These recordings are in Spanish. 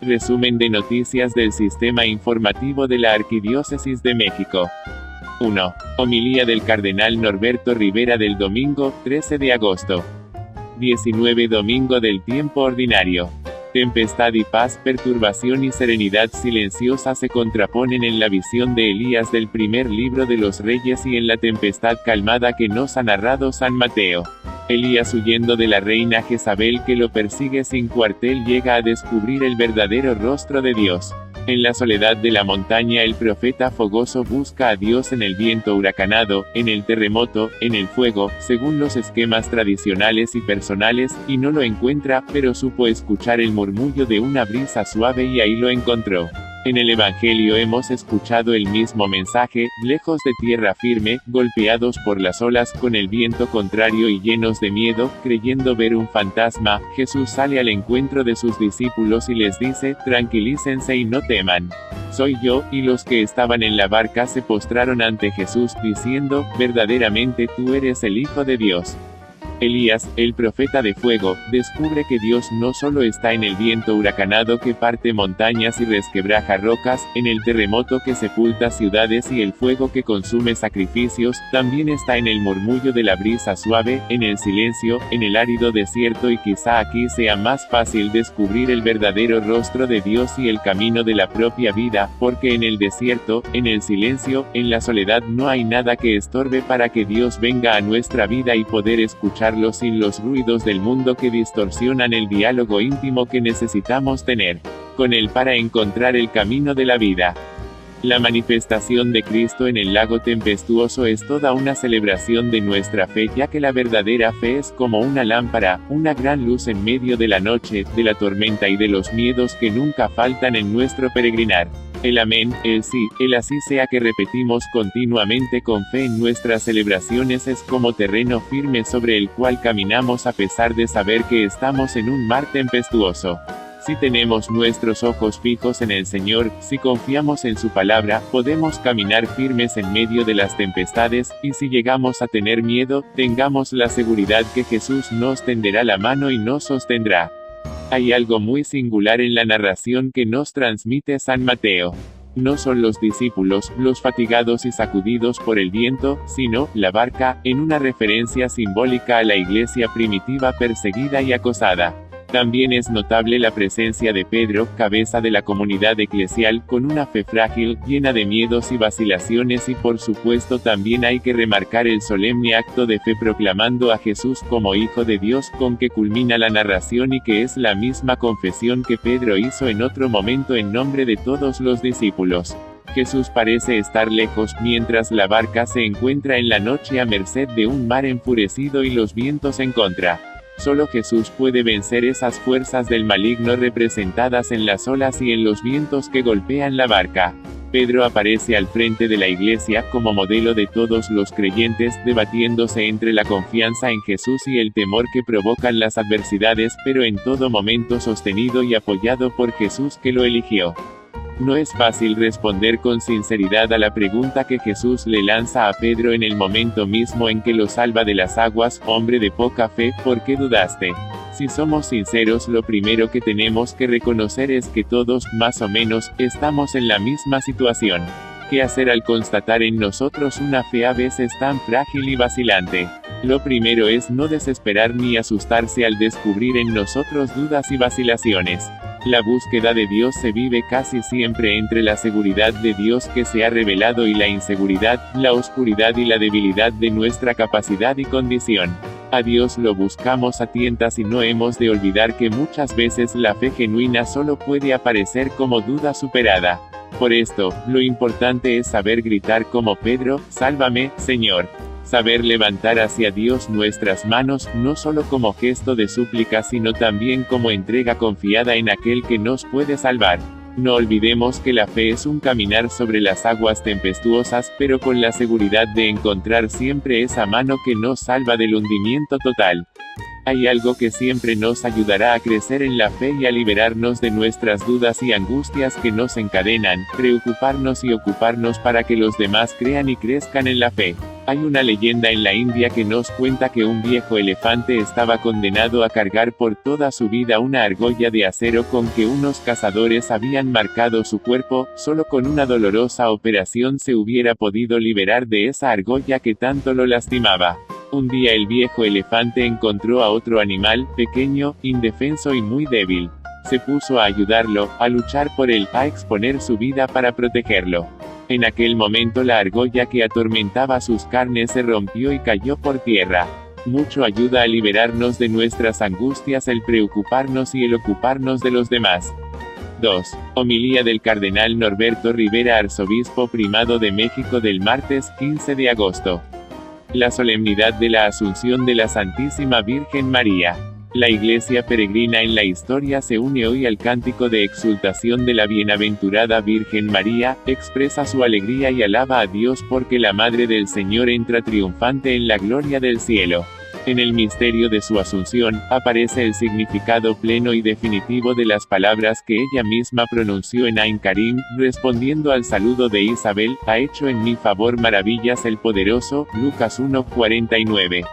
Resumen de noticias del Sistema Informativo de la Arquidiócesis de México. 1. Homilía del Cardenal Norberto Rivera del domingo, 13 de agosto. 19 Domingo del tiempo ordinario. Tempestad y paz, perturbación y serenidad silenciosa se contraponen en la visión de Elías del primer libro de los Reyes y en la tempestad calmada que nos ha narrado San Mateo. Elías, huyendo de la reina Jezabel que lo persigue sin cuartel, llega a descubrir el verdadero rostro de Dios. En la soledad de la montaña el profeta fogoso busca a Dios en el viento huracanado, en el terremoto, en el fuego, según los esquemas tradicionales y personales, y no lo encuentra, pero supo escuchar el murmullo de una brisa suave y ahí lo encontró. En el Evangelio hemos escuchado el mismo mensaje, lejos de tierra firme, golpeados por las olas, con el viento contrario y llenos de miedo, creyendo ver un fantasma, Jesús sale al encuentro de sus discípulos y les dice, tranquilícense y no teman. Soy yo, y los que estaban en la barca se postraron ante Jesús, diciendo, verdaderamente tú eres el Hijo de Dios. Elías, el profeta de fuego, descubre que Dios no solo está en el viento huracanado que parte montañas y resquebraja rocas, en el terremoto que sepulta ciudades y el fuego que consume sacrificios, también está en el murmullo de la brisa suave, en el silencio, en el árido desierto, y quizá aquí sea más fácil descubrir el verdadero rostro de Dios y el camino de la propia vida, porque en el desierto, en el silencio, en la soledad no hay nada que estorbe para que Dios venga a nuestra vida y poder escuchar sin los ruidos del mundo que distorsionan el diálogo íntimo que necesitamos tener con Él para encontrar el camino de la vida. La manifestación de Cristo en el lago tempestuoso es toda una celebración de nuestra fe, ya que la verdadera fe es como una lámpara, una gran luz en medio de la noche, de la tormenta y de los miedos que nunca faltan en nuestro peregrinar. El amén, el sí, el así sea que repetimos continuamente con fe en nuestras celebraciones es como terreno firme sobre el cual caminamos a pesar de saber que estamos en un mar tempestuoso. Si tenemos nuestros ojos fijos en el Señor, si confiamos en su palabra, podemos caminar firmes en medio de las tempestades, y si llegamos a tener miedo, tengamos la seguridad que Jesús nos tenderá la mano y nos sostendrá. Hay algo muy singular en la narración que nos transmite San Mateo. No son los discípulos, los fatigados y sacudidos por el viento, sino, la barca, en una referencia simbólica a la iglesia primitiva perseguida y acosada. También es notable la presencia de Pedro, cabeza de la comunidad eclesial, con una fe frágil, llena de miedos y vacilaciones, y por supuesto también hay que remarcar el solemne acto de fe proclamando a Jesús como Hijo de Dios, con que culmina la narración y que es la misma confesión que Pedro hizo en otro momento en nombre de todos los discípulos. Jesús parece estar lejos, mientras la barca se encuentra en la noche a merced de un mar enfurecido y los vientos en contra. Solo Jesús puede vencer esas fuerzas del maligno representadas en las olas y en los vientos que golpean la barca. Pedro aparece al frente de la iglesia como modelo de todos los creyentes, debatiéndose entre la confianza en Jesús y el temor que provocan las adversidades, pero en todo momento sostenido y apoyado por Jesús que lo eligió. No es fácil responder con sinceridad a la pregunta que Jesús le lanza a Pedro en el momento mismo en que lo salva de las aguas, hombre de poca fe, ¿por qué dudaste? Si somos sinceros, lo primero que tenemos que reconocer es que todos, más o menos, estamos en la misma situación. ¿Qué hacer al constatar en nosotros una fe a veces tan frágil y vacilante? Lo primero es no desesperar ni asustarse al descubrir en nosotros dudas y vacilaciones. La búsqueda de Dios se vive casi siempre entre la seguridad de Dios que se ha revelado y la inseguridad, la oscuridad y la debilidad de nuestra capacidad y condición. A Dios lo buscamos a tientas y no hemos de olvidar que muchas veces la fe genuina solo puede aparecer como duda superada. Por esto, lo importante es saber gritar como Pedro, sálvame, Señor. Saber levantar hacia Dios nuestras manos, no solo como gesto de súplica sino también como entrega confiada en aquel que nos puede salvar. No olvidemos que la fe es un caminar sobre las aguas tempestuosas, pero con la seguridad de encontrar siempre esa mano que nos salva del hundimiento total. Hay algo que siempre nos ayudará a crecer en la fe y a liberarnos de nuestras dudas y angustias que nos encadenan, preocuparnos y ocuparnos para que los demás crean y crezcan en la fe. Hay una leyenda en la India que nos cuenta que un viejo elefante estaba condenado a cargar por toda su vida una argolla de acero con que unos cazadores habían marcado su cuerpo. Solo con una dolorosa operación se hubiera podido liberar de esa argolla que tanto lo lastimaba. Un día el viejo elefante encontró a otro animal, pequeño, indefenso y muy débil. Se puso a ayudarlo, a luchar por él, a exponer su vida para protegerlo. En aquel momento la argolla que atormentaba sus carnes se rompió y cayó por tierra. Mucho ayuda a liberarnos de nuestras angustias el preocuparnos y el ocuparnos de los demás. 2. Homilía del Cardenal Norberto Rivera, Arzobispo Primado de México, del martes 15 de agosto. La solemnidad de la Asunción de la Santísima Virgen María. La Iglesia peregrina en la historia se une hoy al cántico de exultación de la Bienaventurada Virgen María, expresa su alegría y alaba a Dios porque la Madre del Señor entra triunfante en la gloria del cielo. En el misterio de su Asunción, aparece el significado pleno y definitivo de las palabras que ella misma pronunció en Ain Karim, respondiendo al saludo de Isabel: ha hecho en mi favor maravillas el poderoso. Lucas 1:49.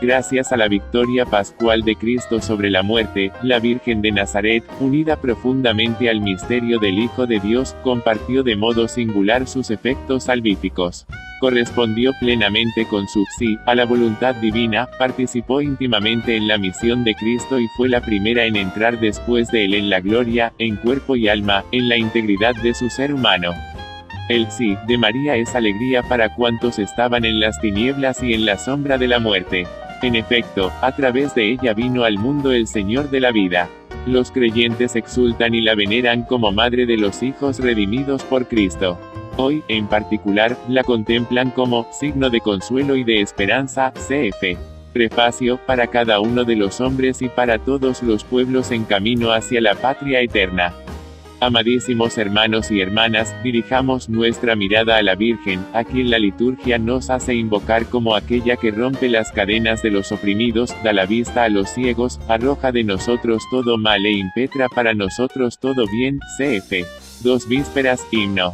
Gracias a la victoria pascual de Cristo sobre la muerte, la Virgen de Nazaret, unida profundamente al misterio del Hijo de Dios, compartió de modo singular sus efectos salvíficos. Correspondió plenamente con su sí a la voluntad divina, participó íntimamente en la misión de Cristo y fue la primera en entrar después de él en la gloria, en cuerpo y alma, en la integridad de su ser humano. El sí de María es alegría para cuantos estaban en las tinieblas y en la sombra de la muerte. En efecto, a través de ella vino al mundo el Señor de la vida. Los creyentes exultan y la veneran como madre de los hijos redimidos por Cristo. Hoy, en particular, la contemplan como signo de consuelo y de esperanza. Cf. Prefacio, para cada uno de los hombres y para todos los pueblos en camino hacia la patria eterna. Amadísimos hermanos y hermanas, dirijamos nuestra mirada a la Virgen, a quien la liturgia nos hace invocar como aquella que rompe las cadenas de los oprimidos, da la vista a los ciegos, arroja de nosotros todo mal e impetra para nosotros todo bien. Cf. 2 Vísperas, himno.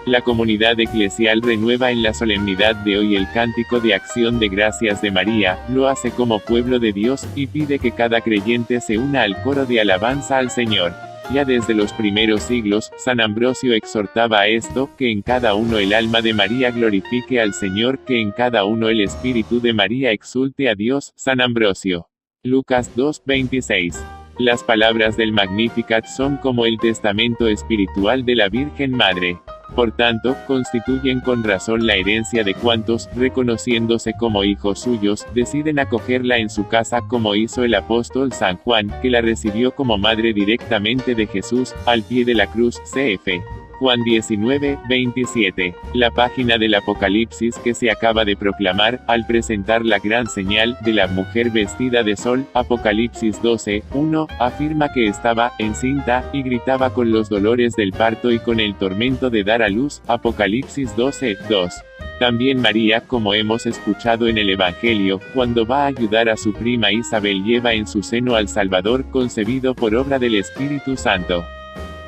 La comunidad eclesial renueva en la solemnidad de hoy el cántico de acción de gracias de María, lo hace como pueblo de Dios, y pide que cada creyente se una al coro de alabanza al Señor. Ya desde los primeros siglos, San Ambrosio exhortaba a esto, que en cada uno el alma de María glorifique al Señor, que en cada uno el espíritu de María exulte a Dios. San Ambrosio. Lucas 2:26. Las palabras del Magnificat son como el testamento espiritual de la Virgen Madre. Por tanto, constituyen con razón la herencia de cuantos, reconociéndose como hijos suyos, deciden acogerla en su casa, como hizo el apóstol San Juan, que la recibió como madre directamente de Jesús, al pie de la cruz. Cf. Juan 19:27. La página del Apocalipsis que se acaba de proclamar, al presentar la gran señal de la mujer vestida de sol, Apocalipsis 12:1, afirma que estaba encinta, y gritaba con los dolores del parto y con el tormento de dar a luz, Apocalipsis 12:2. También María, como hemos escuchado en el Evangelio, cuando va a ayudar a su prima Isabel, lleva en su seno al Salvador, concebido por obra del Espíritu Santo.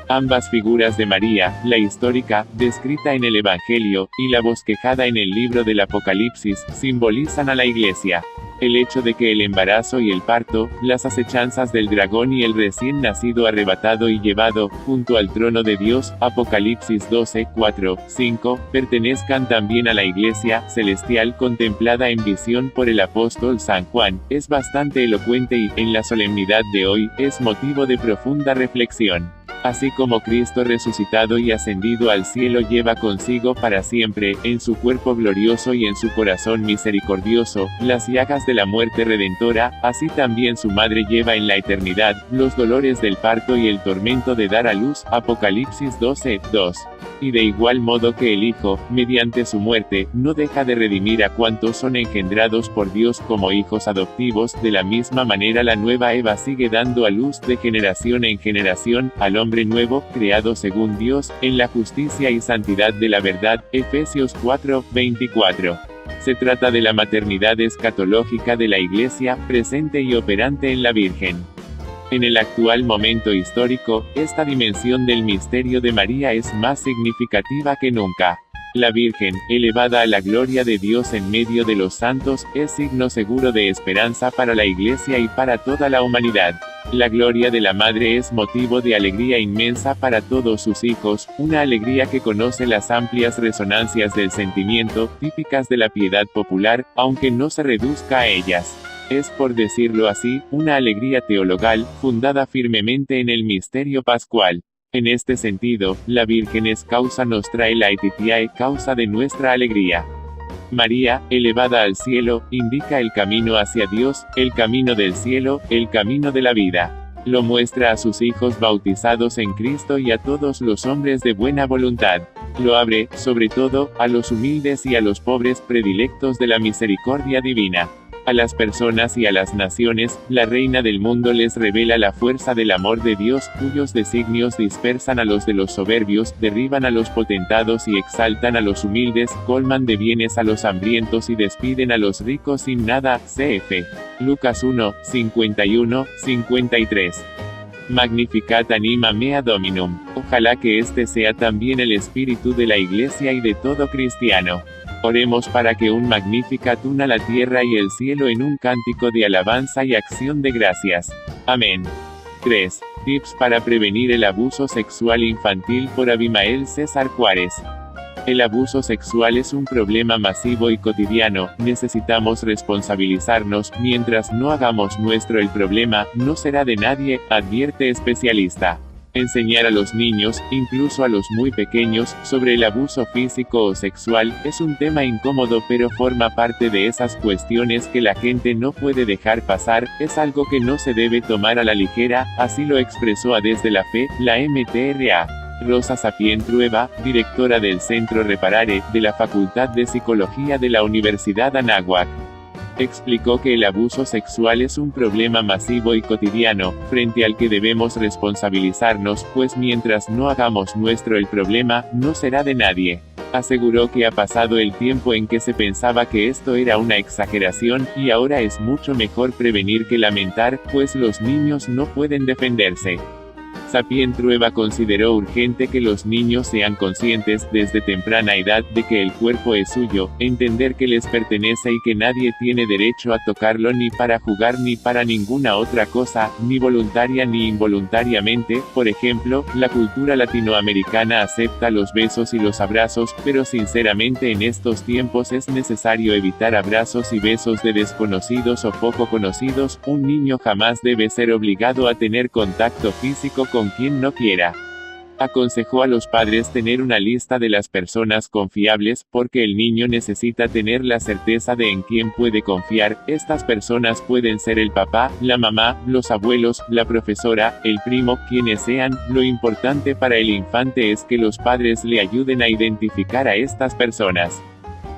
Ambas figuras de María, la histórica, descrita en el Evangelio, y la bosquejada en el libro del Apocalipsis, simbolizan a la Iglesia. El hecho de que el embarazo y el parto, las acechanzas del dragón y el recién nacido arrebatado y llevado, junto al trono de Dios, Apocalipsis 12:4-5, pertenezcan también a la Iglesia celestial contemplada en visión por el apóstol San Juan, es bastante elocuente y, en la solemnidad de hoy, es motivo de profunda reflexión. Así como Cristo resucitado y ascendido al cielo lleva consigo para siempre, en su cuerpo glorioso y en su corazón misericordioso, las llagas de la muerte redentora, así también su madre lleva en la eternidad, los dolores del parto y el tormento de dar a luz, Apocalipsis 12:2. Y de igual modo que el Hijo, mediante su muerte, no deja de redimir a cuantos son engendrados por Dios como hijos adoptivos, de la misma manera la nueva Eva sigue dando a luz de generación en generación, al hombre nuevo, creado según Dios, en la justicia y santidad de la verdad, Efesios 4:24. Se trata de la maternidad escatológica de la Iglesia, presente y operante en la Virgen. En el actual momento histórico, esta dimensión del misterio de María es más significativa que nunca. La Virgen, elevada a la gloria de Dios en medio de los santos, es signo seguro de esperanza para la Iglesia y para toda la humanidad. La gloria de la Madre es motivo de alegría inmensa para todos sus hijos, una alegría que conoce las amplias resonancias del sentimiento, típicas de la piedad popular, aunque no se reduzca a ellas. Es, por decirlo así, una alegría teologal, fundada firmemente en el misterio pascual. En este sentido, la Virgen es causa nostrae laetitiae, causa de nuestra alegría. María, elevada al cielo, indica el camino hacia Dios, el camino del cielo, el camino de la vida. Lo muestra a sus hijos bautizados en Cristo y a todos los hombres de buena voluntad. Lo abre, sobre todo, a los humildes y a los pobres predilectos de la misericordia divina. A las personas y a las naciones, la Reina del mundo les revela la fuerza del amor de Dios, cuyos designios dispersan a los de los soberbios, derriban a los potentados y exaltan a los humildes, colman de bienes a los hambrientos y despiden a los ricos sin nada. Cf. Lucas 1, 51, 53. Magnificat anima mea Dominum. Ojalá que este sea también el espíritu de la Iglesia y de todo cristiano. Oremos para que un Magnificat una la tierra y el cielo en un cántico de alabanza y acción de gracias. Amén. 3. Tips para prevenir el abuso sexual infantil por Abimael César Juárez. El abuso sexual es un problema masivo y cotidiano, necesitamos responsabilizarnos, mientras no hagamos nuestro el problema, no será de nadie, advierte especialista. Enseñar a los niños, incluso a los muy pequeños, sobre el abuso físico o sexual, es un tema incómodo pero forma parte de esas cuestiones que la gente no puede dejar pasar, es algo que no se debe tomar a la ligera, así lo expresó a Desde la Fe, la MTRA. Rosa Sapien Trueba, directora del Centro Reparare, de la Facultad de Psicología de la Universidad Anáhuac. Explicó que el abuso sexual es un problema masivo y cotidiano, frente al que debemos responsabilizarnos, pues mientras no hagamos nuestro el problema, no será de nadie. Aseguró que ha pasado el tiempo en que se pensaba que esto era una exageración, y ahora es mucho mejor prevenir que lamentar, pues los niños no pueden defenderse. Sapien Trueba consideró urgente que los niños sean conscientes, desde temprana edad, de que el cuerpo es suyo, entender que les pertenece y que nadie tiene derecho a tocarlo ni para jugar ni para ninguna otra cosa, ni voluntaria ni involuntariamente. Por ejemplo, la cultura latinoamericana acepta los besos y los abrazos, pero sinceramente en estos tiempos es necesario evitar abrazos y besos de desconocidos o poco conocidos. Un niño jamás debe ser obligado a tener contacto físico con quien no quiera. Aconsejó a los padres tener una lista de las personas confiables, porque el niño necesita tener la certeza de en quién puede confiar. Estas personas pueden ser el papá, la mamá, los abuelos, la profesora, el primo, quienes sean. Lo importante para el infante es que los padres le ayuden a identificar a estas personas.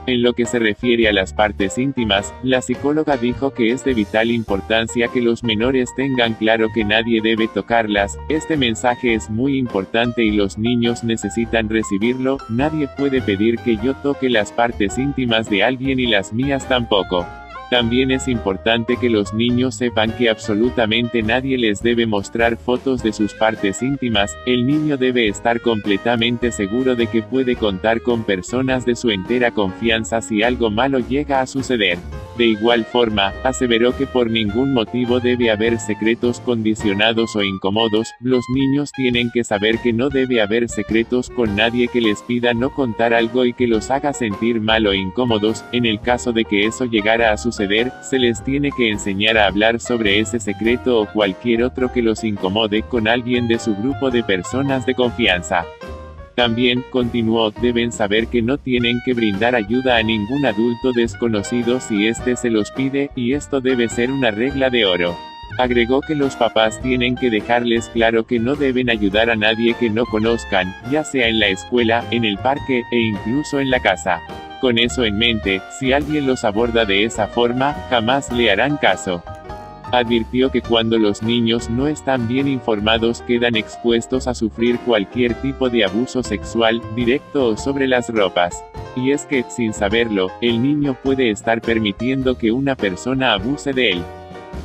En lo que se refiere a las partes íntimas, la psicóloga dijo que es de vital importancia que los menores tengan claro que nadie debe tocarlas. Este mensaje es muy importante y los niños necesitan recibirlo. Nadie puede pedir que yo toque las partes íntimas de alguien y las mías tampoco. También es importante que los niños sepan que absolutamente nadie les debe mostrar fotos de sus partes íntimas. El niño debe estar completamente seguro de que puede contar con personas de su entera confianza si algo malo llega a suceder. De igual forma, aseveró que por ningún motivo debe haber secretos condicionados o incómodos. Los niños tienen que saber que no debe haber secretos con nadie que les pida no contar algo y que los haga sentir mal o incómodos. En el caso de que eso llegara a suceder, se les tiene que enseñar a hablar sobre ese secreto o cualquier otro que los incomode con alguien de su grupo de personas de confianza. También, continuó, deben saber que no tienen que brindar ayuda a ningún adulto desconocido si éste se los pide, y esto debe ser una regla de oro. Agregó que los papás tienen que dejarles claro que no deben ayudar a nadie que no conozcan, ya sea en la escuela, en el parque, e incluso en la casa. Con eso en mente, si alguien los aborda de esa forma, jamás le harán caso. Advirtió que cuando los niños no están bien informados quedan expuestos a sufrir cualquier tipo de abuso sexual, directo o sobre las ropas. Y es que, sin saberlo, el niño puede estar permitiendo que una persona abuse de él.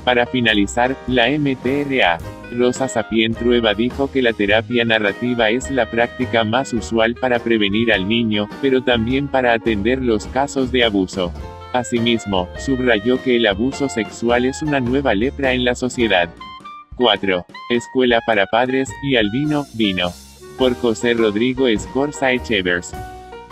Para finalizar, la MTRA Rosa Sapien Trueba dijo que la terapia narrativa es la práctica más usual para prevenir al niño, pero también para atender los casos de abuso. Asimismo, subrayó que el abuso sexual es una nueva lepra en la sociedad. 4. Escuela para Padres, y Albino, vino. Por José Rodrigo Escorza Echevers.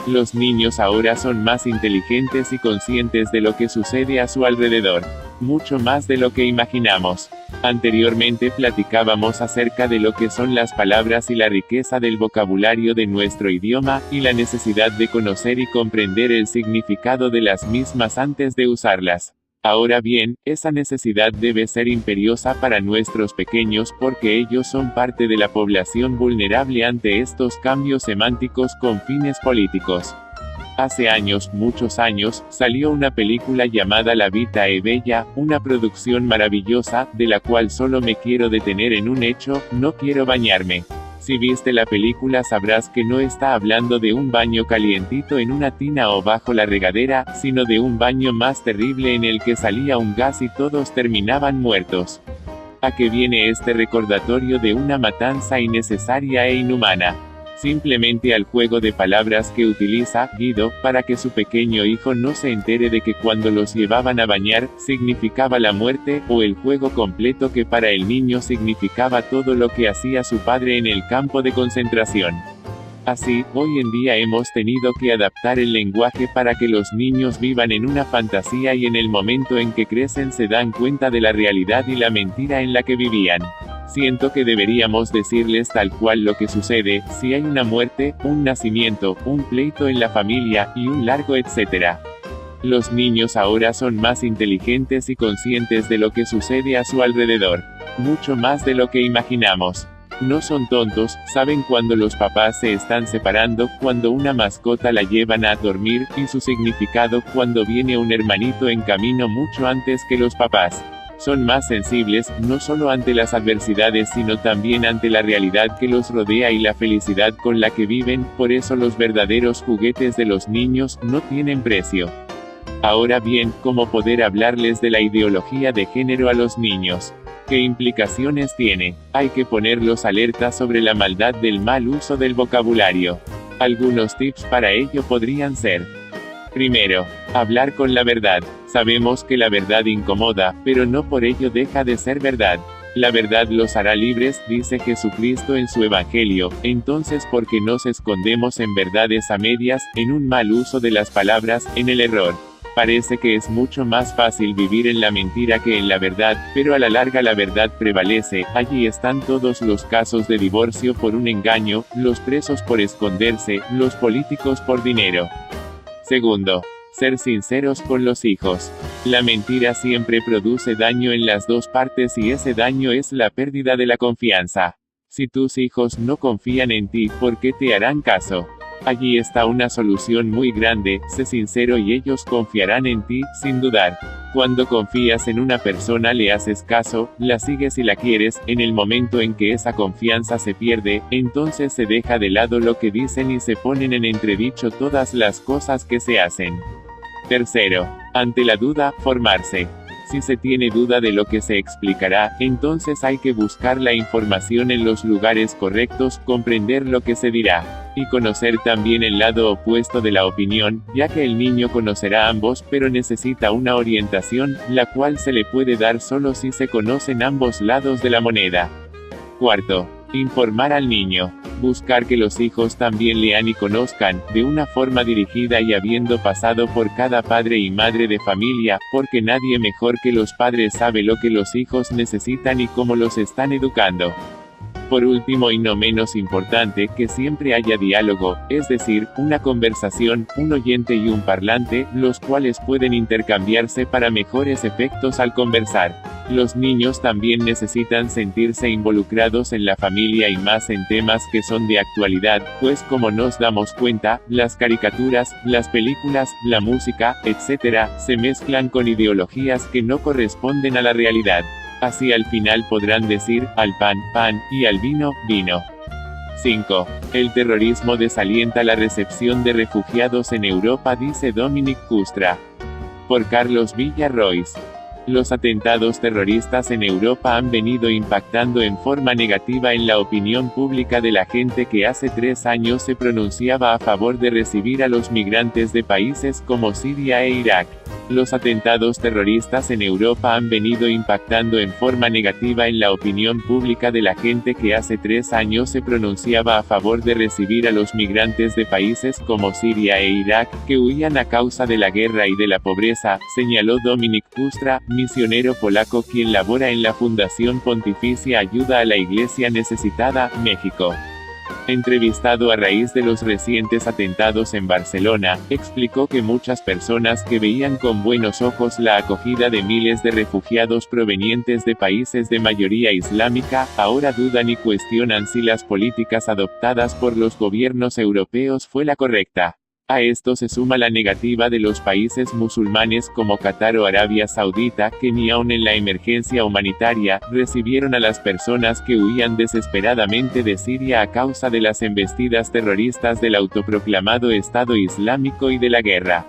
Los niños ahora son más inteligentes y conscientes de lo que sucede a su alrededor. Mucho más de lo que imaginamos. Anteriormente platicábamos acerca de lo que son las palabras y la riqueza del vocabulario de nuestro idioma, y la necesidad de conocer y comprender el significado de las mismas antes de usarlas. Ahora bien, esa necesidad debe ser imperiosa para nuestros pequeños porque ellos son parte de la población vulnerable ante estos cambios semánticos con fines políticos. Hace años, muchos años, salió una película llamada La Vita è Bella, una producción maravillosa, de la cual solo me quiero detener en un hecho: no quiero bañarme. Si viste la película sabrás que no está hablando de un baño calientito en una tina o bajo la regadera, sino de un baño más terrible en el que salía un gas y todos terminaban muertos. ¿A qué viene este recordatorio de una matanza innecesaria e inhumana? Simplemente al juego de palabras que utiliza Guido, para que su pequeño hijo no se entere de que cuando los llevaban a bañar, significaba la muerte, o el juego completo que para el niño significaba todo lo que hacía su padre en el campo de concentración. Así, hoy en día hemos tenido que adaptar el lenguaje para que los niños vivan en una fantasía y en el momento en que crecen se dan cuenta de la realidad y la mentira en la que vivían. Siento que deberíamos decirles tal cual lo que sucede: si hay una muerte, un nacimiento, un pleito en la familia, y un largo etcétera. Los niños ahora son más inteligentes y conscientes de lo que sucede a su alrededor. Mucho más de lo que imaginamos. No son tontos, saben cuando los papás se están separando, cuando una mascota la llevan a dormir, y su significado cuando viene un hermanito en camino mucho antes que los papás. Son más sensibles, no solo ante las adversidades sino también ante la realidad que los rodea y la felicidad con la que viven, por eso los verdaderos juguetes de los niños no tienen precio. Ahora bien, ¿cómo poder hablarles de la ideología de género a los niños? ¿Qué implicaciones tiene? Hay que ponerlos alerta sobre la maldad del mal uso del vocabulario. Algunos tips para ello podrían ser: primero, hablar con la verdad. Sabemos que la verdad incomoda, pero no por ello deja de ser verdad. La verdad los hará libres, dice Jesucristo en su Evangelio. Entonces, ¿por qué nos escondemos en verdades a medias, en un mal uso de las palabras, en el error? Parece que es mucho más fácil vivir en la mentira que en la verdad, pero a la larga la verdad prevalece. Allí están todos los casos de divorcio por un engaño, los presos por esconderse, los políticos por dinero. Segundo, ser sinceros con los hijos. La mentira siempre produce daño en las dos partes y ese daño es la pérdida de la confianza. Si tus hijos no confían en ti, ¿por qué te harán caso? Allí está una solución muy grande: sé sincero y ellos confiarán en ti, sin dudar. Cuando confías en una persona le haces caso, la sigues y la quieres. En el momento en que esa confianza se pierde, entonces se deja de lado lo que dicen y se ponen en entredicho todas las cosas que se hacen. Tercero, ante la duda, formarse. Si se tiene duda de lo que se explicará, entonces hay que buscar la información en los lugares correctos, comprender lo que se dirá, y conocer también el lado opuesto de la opinión, ya que el niño conocerá ambos, pero necesita una orientación, la cual se le puede dar solo si se conocen ambos lados de la moneda. Cuarto, informar al niño. Buscar que los hijos también lean y conozcan, de una forma dirigida y habiendo pasado por cada padre y madre de familia, porque nadie mejor que los padres sabe lo que los hijos necesitan y cómo los están educando. Por último y no menos importante, que siempre haya diálogo, es decir, una conversación, un oyente y un parlante, los cuales pueden intercambiarse para mejores efectos al conversar. Los niños también necesitan sentirse involucrados en la familia y más en temas que son de actualidad, pues como nos damos cuenta, las caricaturas, las películas, la música, etc., se mezclan con ideologías que no corresponden a la realidad. Así al final podrán decir, al pan, pan, y al vino, vino. 5. El terrorismo desalienta la recepción de refugiados en Europa, dice Dominic Custra. Por Carlos Villarrois. Los atentados terroristas en Europa han venido impactando en forma negativa en la opinión pública de la gente que hace 3 años se pronunciaba a favor de recibir a los migrantes de países como Siria e Irak. Los atentados terroristas en Europa han venido impactando en forma negativa en la opinión pública de la gente que hace 3 años se pronunciaba a favor de recibir a los migrantes de países como Siria e Irak, que huían a causa de la guerra y de la pobreza, señaló Dominik Pustra, misionero polaco quien labora en la Fundación Pontificia Ayuda a la Iglesia Necesitada, México. Entrevistado a raíz de los recientes atentados en Barcelona, explicó que muchas personas que veían con buenos ojos la acogida de miles de refugiados provenientes de países de mayoría islámica, ahora dudan y cuestionan si las políticas adoptadas por los gobiernos europeos fue la correcta. A esto se suma la negativa de los países musulmanes como Qatar o Arabia Saudita, que ni aun en la emergencia humanitaria, recibieron a las personas que huían desesperadamente de Siria a causa de las embestidas terroristas del autoproclamado Estado Islámico y de la guerra.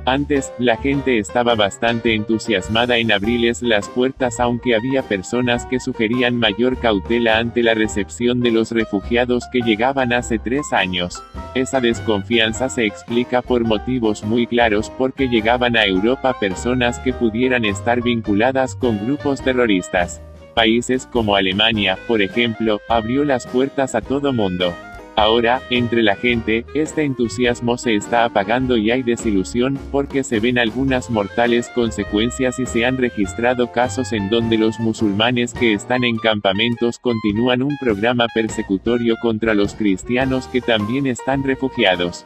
Antes, la gente estaba bastante entusiasmada en abrirles las puertas aunque había personas que sugerían mayor cautela ante la recepción de los refugiados que llegaban hace 3 años. Esa desconfianza se explica por motivos muy claros porque llegaban a Europa personas que pudieran estar vinculadas con grupos terroristas. Países como Alemania, por ejemplo, abrió las puertas a todo mundo. Ahora, entre la gente, este entusiasmo se está apagando y hay desilusión, porque se ven algunas mortales consecuencias y se han registrado casos en donde los musulmanes que están en campamentos continúan un programa persecutorio contra los cristianos que también están refugiados.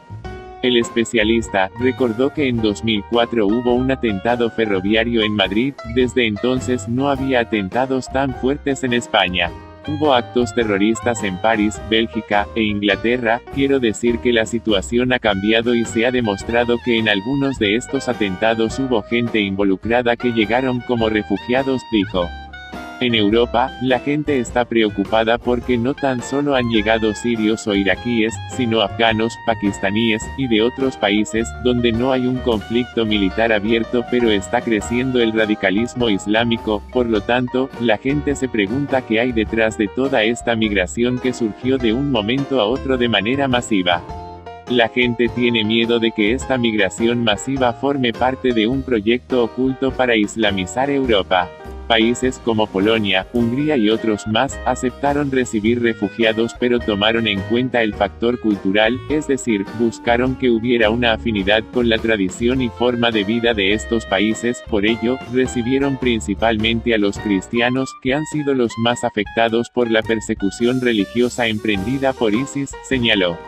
El especialista recordó que en 2004 hubo un atentado ferroviario en Madrid, desde entonces no había atentados tan fuertes en España. Hubo actos terroristas en París, Bélgica, e Inglaterra. Quiero decir que la situación ha cambiado y se ha demostrado que en algunos de estos atentados hubo gente involucrada que llegaron como refugiados, dijo. En Europa, la gente está preocupada porque no tan solo han llegado sirios o iraquíes, sino afganos, pakistaníes, y de otros países, donde no hay un conflicto militar abierto pero está creciendo el radicalismo islámico. Por lo tanto, la gente se pregunta qué hay detrás de toda esta migración que surgió de un momento a otro de manera masiva. La gente tiene miedo de que esta migración masiva forme parte de un proyecto oculto para islamizar Europa. Países como Polonia, Hungría y otros más, aceptaron recibir refugiados pero tomaron en cuenta el factor cultural, es decir, buscaron que hubiera una afinidad con la tradición y forma de vida de estos países. Por ello, recibieron principalmente a los cristianos, que han sido los más afectados por la persecución religiosa emprendida por ISIS, señaló.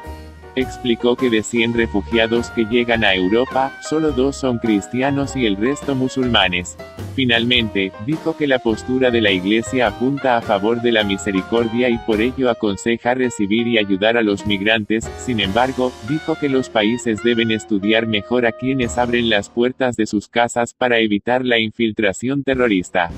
Explicó que de 100 refugiados que llegan a Europa, solo 2 son cristianos y el resto musulmanes. Finalmente, dijo que la postura de la Iglesia apunta a favor de la misericordia y por ello aconseja recibir y ayudar a los migrantes. Sin embargo, dijo que los países deben estudiar mejor a quienes abren las puertas de sus casas para evitar la infiltración terrorista.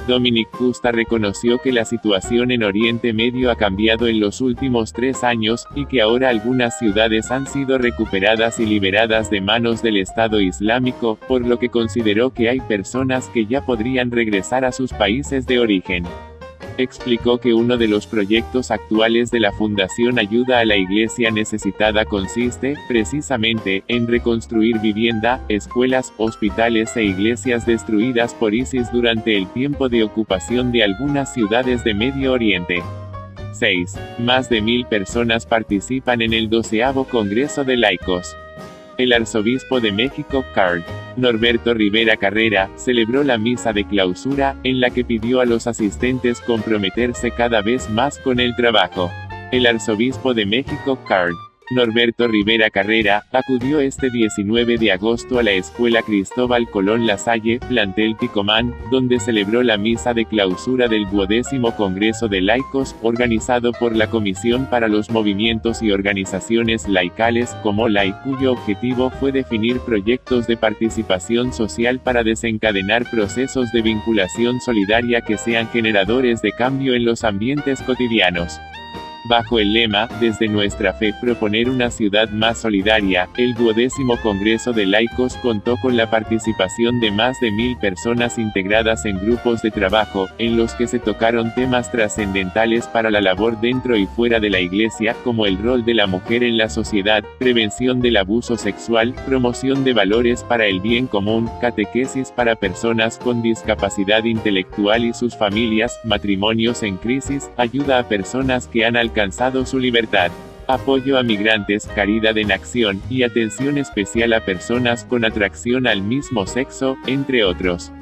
Dominik Pustra reconoció que la situación en Oriente Medio ha cambiado en los últimos 3 años, y que ahora algunas ciudades han sido recuperadas y liberadas de manos del Estado Islámico, por lo que consideró que hay personas que ya podrían regresar a sus países de origen. Explicó que uno de los proyectos actuales de la Fundación Ayuda a la Iglesia Necesitada consiste, precisamente, en reconstruir vivienda, escuelas, hospitales e iglesias destruidas por ISIS durante el tiempo de ocupación de algunas ciudades de Medio Oriente. 6. Más de 1000 personas participan en el 12º Congreso de Laicos. El arzobispo de México, Card. Norberto Rivera Carrera, celebró la misa de clausura, en la que pidió a los asistentes comprometerse cada vez más con el trabajo. El arzobispo de México, Card. Norberto Rivera Carrera, acudió este 19 de agosto a la Escuela Cristóbal Colón La Salle, plantel Ticomán, donde celebró la misa de clausura del 12º Congreso de Laicos, organizado por la Comisión para los Movimientos y Organizaciones Laicales, Comolai, cuyo objetivo fue definir proyectos de participación social para desencadenar procesos de vinculación solidaria que sean generadores de cambio en los ambientes cotidianos. Bajo el lema, Desde nuestra fe, proponer una ciudad más solidaria, el 12º Congreso de Laicos contó con la participación de más de 1000 personas integradas en grupos de trabajo, en los que se tocaron temas trascendentales para la labor dentro y fuera de la Iglesia, como el rol de la mujer en la sociedad, prevención del abuso sexual, promoción de valores para el bien común, catequesis para personas con discapacidad intelectual y sus familias, matrimonios en crisis, ayuda a personas que han alcanzado su libertad, apoyo a migrantes, caridad en acción, y atención especial a personas con atracción al mismo sexo, entre otros.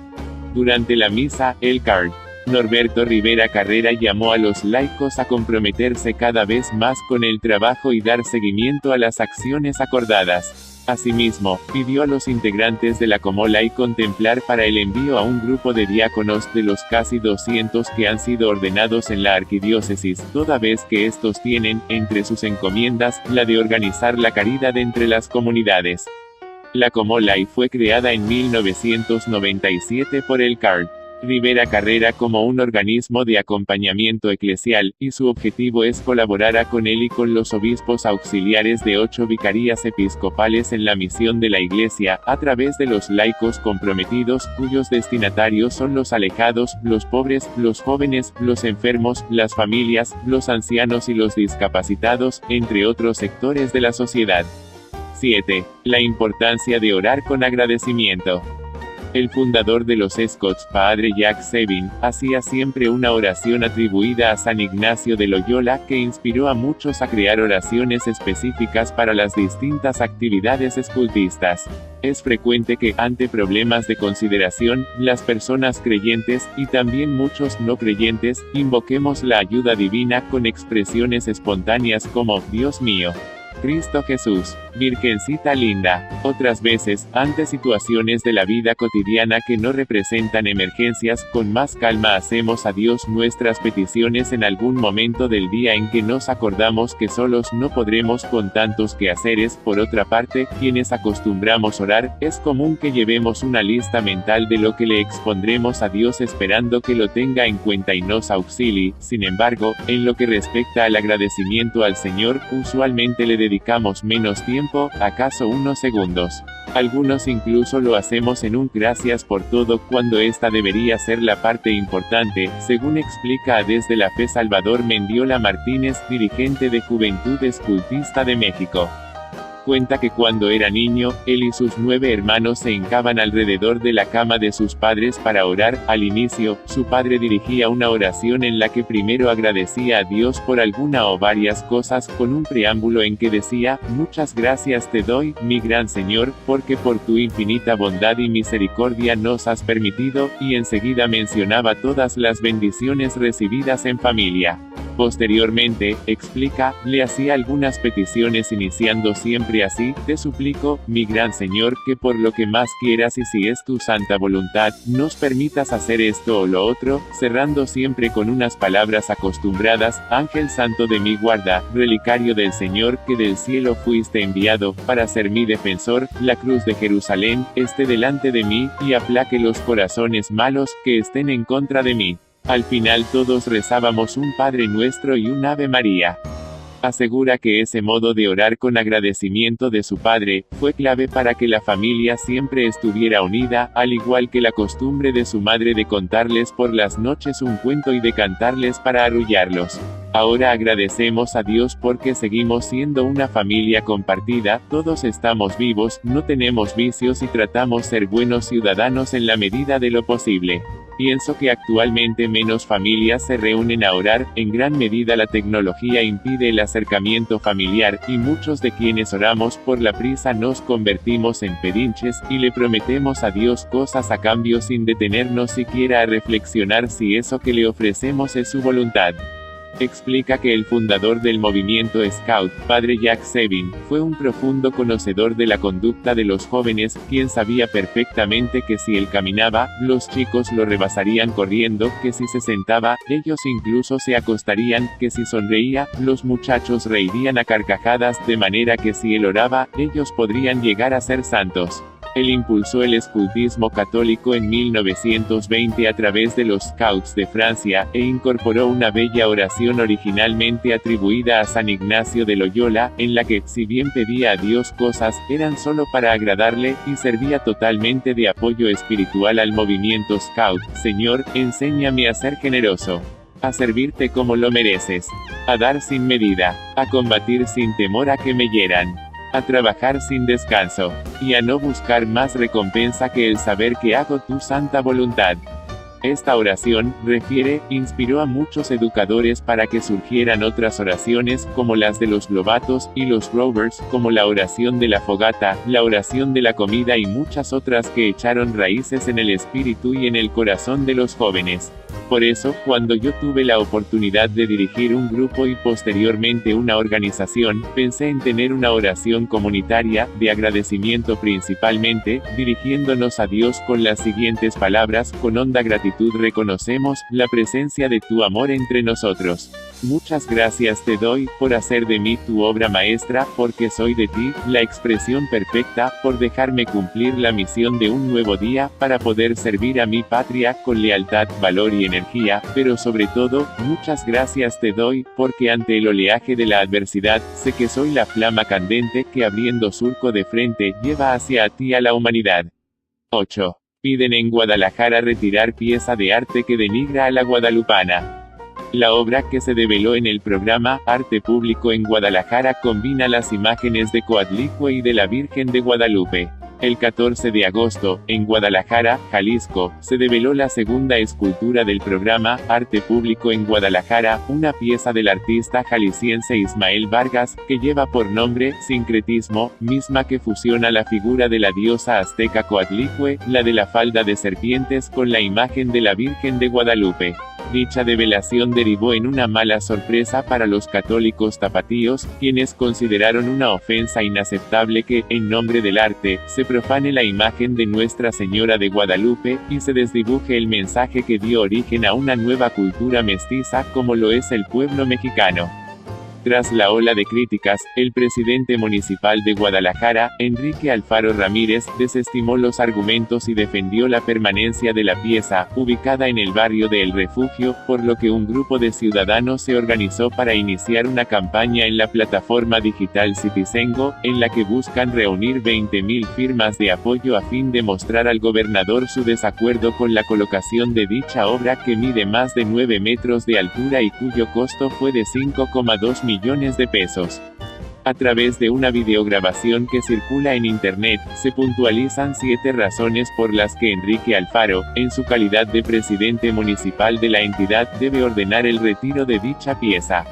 Durante la misa, el Card. Norberto Rivera Carrera llamó a los laicos a comprometerse cada vez más con el trabajo y dar seguimiento a las acciones acordadas. Asimismo, pidió a los integrantes de la Comolai contemplar para el envío a un grupo de diáconos de los casi 200 que han sido ordenados en la arquidiócesis, toda vez que estos tienen, entre sus encomiendas, la de organizar la caridad entre las comunidades. La Comolai fue creada en 1997 por el Card. Rivera Carrera como un organismo de acompañamiento eclesial, y su objetivo es colaborar con él y con los obispos auxiliares de 8 vicarías episcopales en la misión de la Iglesia, a través de los laicos comprometidos, cuyos destinatarios son los alejados, los pobres, los jóvenes, los enfermos, las familias, los ancianos y los discapacitados, entre otros sectores de la sociedad. 7. La importancia de orar con agradecimiento. El fundador de los Scots, Padre Jack Sabin, hacía siempre una oración atribuida a San Ignacio de Loyola que inspiró a muchos a crear oraciones específicas para las distintas actividades escultistas. Es frecuente que, ante problemas de consideración, las personas creyentes, y también muchos no creyentes, invoquemos la ayuda divina con expresiones espontáneas como, Dios mío, Cristo Jesús, Virgencita linda. Otras veces, ante situaciones de la vida cotidiana que no representan emergencias, con más calma hacemos a Dios nuestras peticiones en algún momento del día en que nos acordamos que solos no podremos con tantos quehaceres. Por otra parte, quienes acostumbramos orar, es común que llevemos una lista mental de lo que le expondremos a Dios esperando que lo tenga en cuenta y nos auxilie. Sin embargo, en lo que respecta al agradecimiento al Señor, usualmente le dedicamos menos tiempo, acaso unos segundos. Algunos incluso lo hacemos en un gracias por todo, cuando esta debería ser la parte importante, según explica a Desde la Fe Salvador Mendiola Martínez, dirigente de Juventud Escultista de México. Cuenta que cuando era niño, él y sus 9 hermanos se hincaban alrededor de la cama de sus padres para orar. Al inicio, su padre dirigía una oración en la que primero agradecía a Dios por alguna o varias cosas, con un preámbulo en que decía, muchas gracias te doy, mi gran Señor, porque por tu infinita bondad y misericordia nos has permitido, y enseguida mencionaba todas las bendiciones recibidas en familia. Posteriormente, explica, le hacía algunas peticiones iniciando siempre así, te suplico, mi gran Señor, que por lo que más quieras y si es tu santa voluntad, nos permitas hacer esto o lo otro, cerrando siempre con unas palabras acostumbradas, Ángel Santo de mi guarda, relicario del Señor, que del cielo fuiste enviado, para ser mi defensor, la cruz de Jerusalén, esté delante de mí, y aplaque los corazones malos, que estén en contra de mí. Al final todos rezábamos un Padre Nuestro y un Ave María. Asegura que ese modo de orar con agradecimiento de su padre, fue clave para que la familia siempre estuviera unida, al igual que la costumbre de su madre de contarles por las noches un cuento y de cantarles para arrullarlos. Ahora agradecemos a Dios porque seguimos siendo una familia compartida, todos estamos vivos, no tenemos vicios y tratamos ser buenos ciudadanos en la medida de lo posible. Pienso que actualmente menos familias se reúnen a orar, en gran medida la tecnología impide el acercamiento familiar, y muchos de quienes oramos por la prisa nos convertimos en pedinches, y le prometemos a Dios cosas a cambio sin detenernos siquiera a reflexionar si eso que le ofrecemos es su voluntad. Explica que el fundador del movimiento Scout, Padre Jack Sabin, fue un profundo conocedor de la conducta de los jóvenes, quien sabía perfectamente que si él caminaba, los chicos lo rebasarían corriendo, que si se sentaba, ellos incluso se acostarían, que si sonreía, los muchachos reirían a carcajadas, de manera que si él oraba, ellos podrían llegar a ser santos. Él impulsó el escultismo católico en 1920 a través de los Scouts de Francia, e incorporó una bella oración originalmente atribuida a San Ignacio de Loyola, en la que, si bien pedía a Dios cosas, eran solo para agradarle, y servía totalmente de apoyo espiritual al movimiento Scout. Señor, enséñame a ser generoso, a servirte como lo mereces, a dar sin medida, a combatir sin temor a que me hieran, a trabajar sin descanso, y a no buscar más recompensa que el saber que hago tu santa voluntad. Esta oración, refiere, inspiró a muchos educadores para que surgieran otras oraciones, como las de los Lobatos, y los Rovers, como la oración de la fogata, la oración de la comida y muchas otras que echaron raíces en el espíritu y en el corazón de los jóvenes. Por eso, cuando yo tuve la oportunidad de dirigir un grupo y posteriormente una organización, pensé en tener una oración comunitaria, de agradecimiento principalmente, dirigiéndonos a Dios con las siguientes palabras: con honda gratitud reconocemos la presencia de tu amor entre nosotros. Muchas gracias te doy, por hacer de mí tu obra maestra, porque soy de ti, la expresión perfecta, por dejarme cumplir la misión de un nuevo día, para poder servir a mi patria, con lealtad, valor y energía, pero sobre todo, muchas gracias te doy, porque ante el oleaje de la adversidad, sé que soy la flama candente, que abriendo surco de frente, lleva hacia ti a la humanidad. 8. Piden en Guadalajara retirar pieza de arte que denigra a la guadalupana. La obra que se develó en el programa Arte Público en Guadalajara combina las imágenes de Coatlicue y de la Virgen de Guadalupe. El 14 de agosto, en Guadalajara, Jalisco, se develó la segunda escultura del programa Arte Público en Guadalajara, una pieza del artista jalisciense Ismael Vargas, que lleva por nombre Sincretismo, misma que fusiona la figura de la diosa azteca Coatlicue, la de la falda de serpientes, con la imagen de la Virgen de Guadalupe. Dicha develación derivó en una mala sorpresa para los católicos tapatíos, quienes consideraron una ofensa inaceptable que, en nombre del arte, se profane la imagen de Nuestra Señora de Guadalupe, y se desdibuje el mensaje que dio origen a una nueva cultura mestiza, como lo es el pueblo mexicano. Tras la ola de críticas, el presidente municipal de Guadalajara, Enrique Alfaro Ramírez, desestimó los argumentos y defendió la permanencia de la pieza, ubicada en el barrio de El Refugio, por lo que un grupo de ciudadanos se organizó para iniciar una campaña en la plataforma digital Citizengo, en la que buscan reunir 20,000 firmas de apoyo a fin de mostrar al gobernador su desacuerdo con la colocación de dicha obra, que mide más de 9 metros de altura y cuyo costo fue de 5,2 millones de pesos. A través de una videograbación que circula en internet, se puntualizan 7 razones por las que Enrique Alfaro, en su calidad de presidente municipal de la entidad, debe ordenar el retiro de dicha pieza.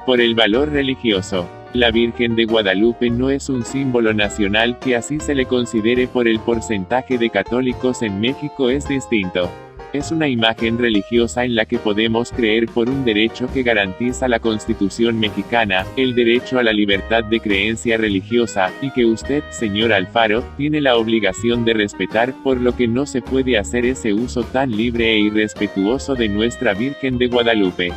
Por el valor religioso. La Virgen de Guadalupe no es un símbolo nacional, que así se le considere por el porcentaje de católicos en México es distinto. Es una imagen religiosa en la que podemos creer por un derecho que garantiza la Constitución mexicana, el derecho a la libertad de creencia religiosa, y que usted, señor Alfaro, tiene la obligación de respetar, por lo que no se puede hacer ese uso tan libre e irrespetuoso de Nuestra Virgen de Guadalupe.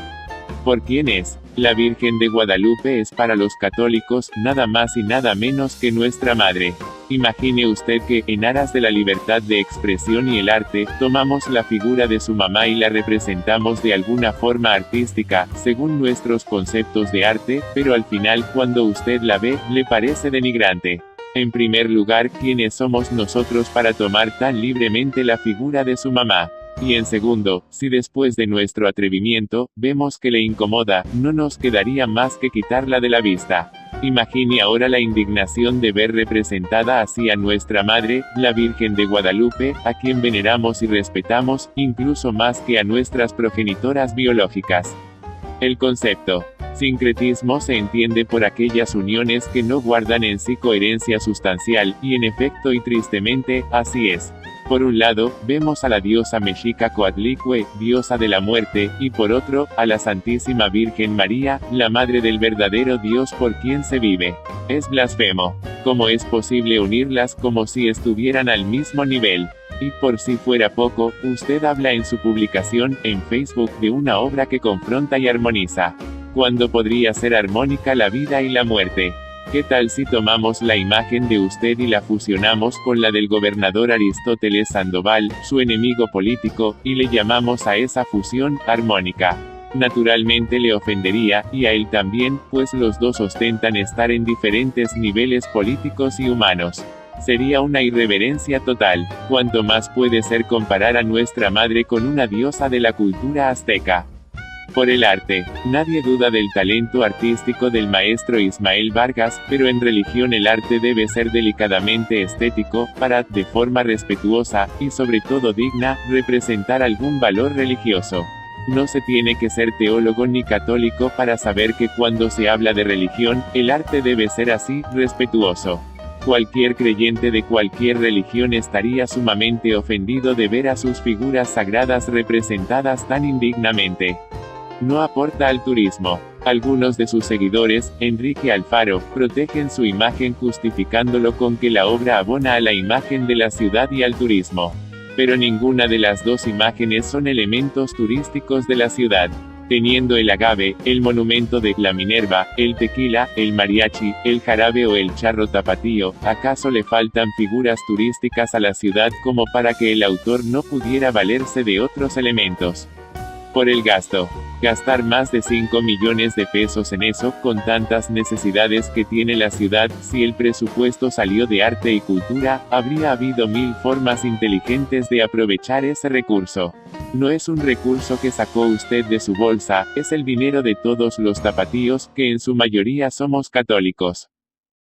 ¿Por quién es? La Virgen de Guadalupe es para los católicos, nada más y nada menos que nuestra madre. Imagine usted que, en aras de la libertad de expresión y el arte, tomamos la figura de su mamá y la representamos de alguna forma artística, según nuestros conceptos de arte, pero al final, cuando usted la ve, le parece denigrante. En primer lugar, ¿quiénes somos nosotros para tomar tan libremente la figura de su mamá? Y en segundo, si después de nuestro atrevimiento, vemos que le incomoda, no nos quedaría más que quitarla de la vista. Imagine ahora la indignación de ver representada así a nuestra Madre, la Virgen de Guadalupe, a quien veneramos y respetamos, incluso más que a nuestras progenitoras biológicas. El concepto sincretismo se entiende por aquellas uniones que no guardan en sí coherencia sustancial, y en efecto y tristemente, así es. Por un lado, vemos a la diosa mexica Coatlicue, diosa de la muerte, y por otro, a la Santísima Virgen María, la Madre del verdadero Dios por quien se vive. Es blasfemo. ¿Cómo es posible unirlas como si estuvieran al mismo nivel? Y por si fuera poco, usted habla en su publicación, en Facebook, de una obra que confronta y armoniza. ¿Cuándo podría ser armónica la vida y la muerte? ¿Qué tal si tomamos la imagen de usted y la fusionamos con la del gobernador Aristóteles Sandoval, su enemigo político, y le llamamos a esa fusión, armónica? Naturalmente le ofendería, y a él también, pues los dos ostentan estar en diferentes niveles políticos y humanos. Sería una irreverencia total. ¿Cuánto más puede ser comparar a nuestra madre con una diosa de la cultura azteca? Por el arte. Nadie duda del talento artístico del maestro Ismael Vargas, pero en religión el arte debe ser delicadamente estético, para, de forma respetuosa, y sobre todo digna, representar algún valor religioso. No se tiene que ser teólogo ni católico para saber que cuando se habla de religión, el arte debe ser así, respetuoso. Cualquier creyente de cualquier religión estaría sumamente ofendido de ver a sus figuras sagradas representadas tan indignamente. No aporta al turismo. Algunos de sus seguidores, Enrique Alfaro, protegen su imagen justificándolo con que la obra abona a la imagen de la ciudad y al turismo. Pero ninguna de las dos imágenes son elementos turísticos de la ciudad. Teniendo el agave, el monumento de la Minerva, el tequila, el mariachi, el jarabe o el charro tapatío, ¿acaso le faltan figuras turísticas a la ciudad como para que el autor no pudiera valerse de otros elementos? Por el gasto. Gastar más de 5 millones de pesos en eso, con tantas necesidades que tiene la ciudad, si el presupuesto salió de arte y cultura, habría habido 1000 formas inteligentes de aprovechar ese recurso. No es un recurso que sacó usted de su bolsa, es el dinero de todos los tapatíos, que en su mayoría somos católicos.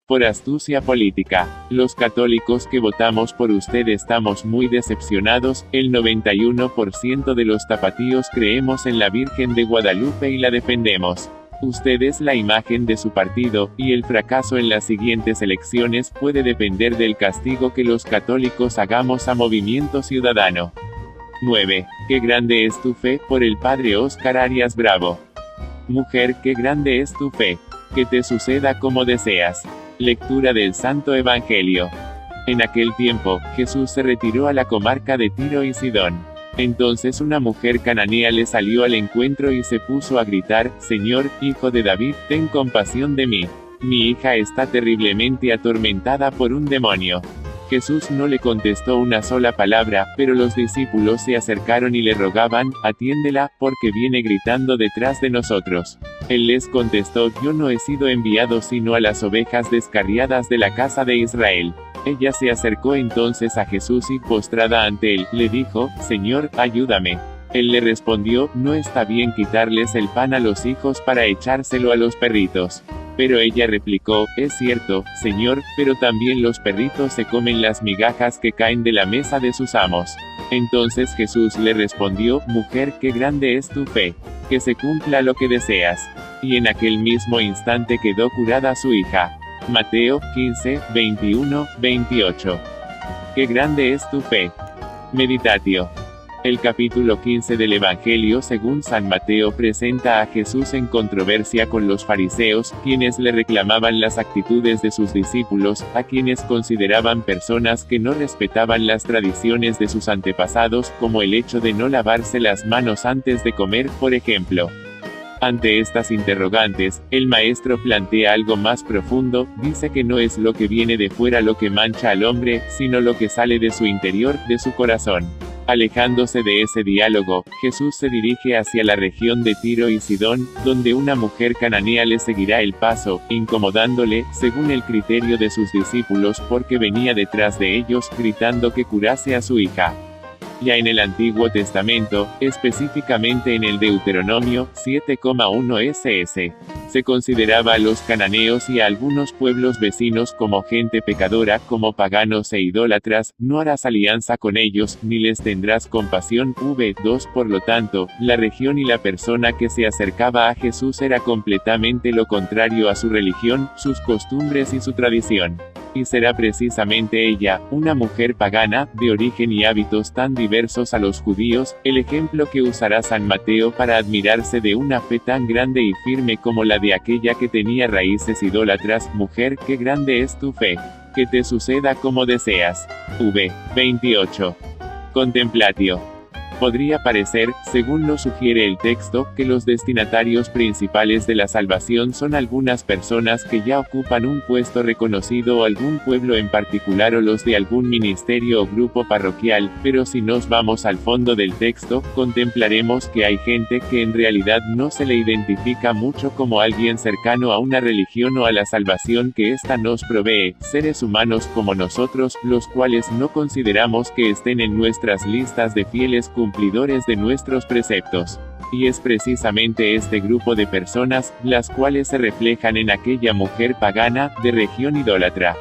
Por astucia política, los católicos que votamos por usted estamos muy decepcionados. El 91% de los tapatíos creemos en la Virgen de Guadalupe y la defendemos. Usted es la imagen de su partido, y el fracaso en las siguientes elecciones puede depender del castigo que los católicos hagamos a Movimiento Ciudadano. 9. Qué grande es tu fe, por el padre Óscar Arias Bravo. Mujer, qué grande es tu fe. Que te suceda como deseas. Lectura del Santo Evangelio. En aquel tiempo, Jesús se retiró a la comarca de Tiro y Sidón. Entonces una mujer cananea le salió al encuentro y se puso a gritar: Señor, Hijo de David, ten compasión de mí. Mi hija está terriblemente atormentada por un demonio. Jesús no le contestó una sola palabra, pero los discípulos se acercaron y le rogaban: atiéndela, porque viene gritando detrás de nosotros. Él les contestó: yo no he sido enviado sino a las ovejas descarriadas de la casa de Israel. Ella se acercó entonces a Jesús y, postrada ante él, le dijo: Señor, ayúdame. Él le respondió: no está bien quitarles el pan a los hijos para echárselo a los perritos. Pero ella replicó: es cierto, Señor, pero también los perritos se comen las migajas que caen de la mesa de sus amos. Entonces Jesús le respondió: mujer, qué grande es tu fe. Que se cumpla lo que deseas. Y en aquel mismo instante quedó curada su hija. Mateo 15, 21, 28. Qué grande es tu fe. Meditatio. El capítulo 15 del Evangelio según San Mateo presenta a Jesús en controversia con los fariseos, quienes le reclamaban las actitudes de sus discípulos, a quienes consideraban personas que no respetaban las tradiciones de sus antepasados, como el hecho de no lavarse las manos antes de comer, por ejemplo. Ante estas interrogantes, el maestro plantea algo más profundo. Dice que no es lo que viene de fuera lo que mancha al hombre, sino lo que sale de su interior, de su corazón. Alejándose de ese diálogo, Jesús se dirige hacia la región de Tiro y Sidón, donde una mujer cananea le seguirá el paso, incomodándole, según el criterio de sus discípulos, porque venía detrás de ellos, gritando que curase a su hija. Ya en el Antiguo Testamento, específicamente en el Deuteronomio 7,1 ss, se consideraba a los cananeos y a algunos pueblos vecinos como gente pecadora, como paganos e idólatras. No harás alianza con ellos, ni les tendrás compasión. V2. Por lo tanto, la región y la persona que se acercaba a Jesús era completamente lo contrario a su religión, sus costumbres y su tradición. Y será precisamente ella, una mujer pagana, de origen y hábitos tan diversos a los judíos, el ejemplo que usará San Mateo para admirarse de una fe tan grande y firme como la de aquella que tenía raíces idólatras. Mujer, qué grande es tu fe. Que te suceda como deseas. V. 28. Contemplatio. Podría parecer, según lo sugiere el texto, que los destinatarios principales de la salvación son algunas personas que ya ocupan un puesto reconocido o algún pueblo en particular o los de algún ministerio o grupo parroquial, pero si nos vamos al fondo del texto, contemplaremos que hay gente que en realidad no se le identifica mucho como alguien cercano a una religión o a la salvación que ésta nos provee, seres humanos como nosotros, los cuales no consideramos que estén en nuestras listas de fieles cumplidores de nuestros preceptos. Y es precisamente este grupo de personas, las cuales se reflejan en aquella mujer pagana, de región idólatra.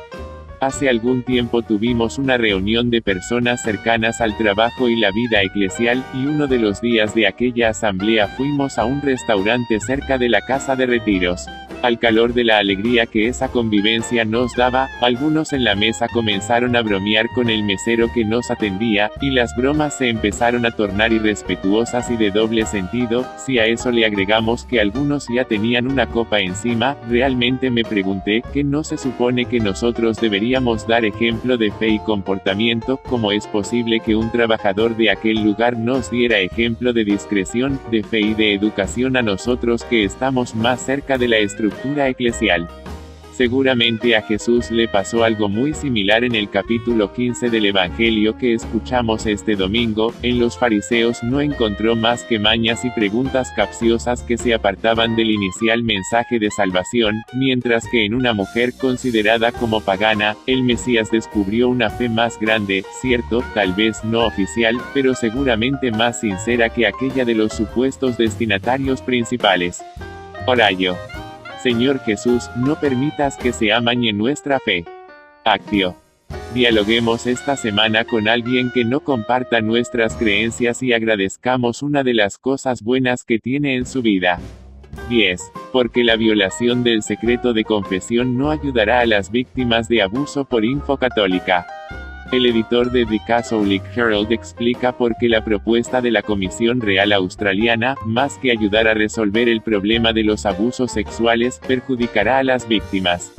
Hace algún tiempo tuvimos una reunión de personas cercanas al trabajo y la vida eclesial, y uno de los días de aquella asamblea fuimos a un restaurante cerca de la casa de retiros. Al calor de la alegría que esa convivencia nos daba, algunos en la mesa comenzaron a bromear con el mesero que nos atendía, y las bromas se empezaron a tornar irrespetuosas y de doble sentido. Si a eso le agregamos que algunos ya tenían una copa encima, realmente me pregunté, ¿qué no se supone que nosotros deberíamos dar ejemplo de fe y comportamiento? ¿Cómo es posible que un trabajador de aquel lugar nos diera ejemplo de discreción, de fe y de educación a nosotros que estamos más cerca de la estructura eclesial? Seguramente a Jesús le pasó algo muy similar en el capítulo 15 del Evangelio que escuchamos este domingo. En los fariseos no encontró más que mañas y preguntas capciosas que se apartaban del inicial mensaje de salvación, mientras que en una mujer considerada como pagana, el Mesías descubrió una fe más grande, cierto, tal vez no oficial, pero seguramente más sincera que aquella de los supuestos destinatarios principales. Orayo. Señor Jesús, no permitas que se amañe nuestra fe. Actio. Dialoguemos esta semana con alguien que no comparta nuestras creencias y agradezcamos una de las cosas buenas que tiene en su vida. 10. Porque la violación del secreto de confesión no ayudará a las víctimas de abuso por Info Católica. El editor de The Catholic Herald explica por qué la propuesta de la Comisión Real Australiana, más que ayudar a resolver el problema de los abusos sexuales, perjudicará a las víctimas.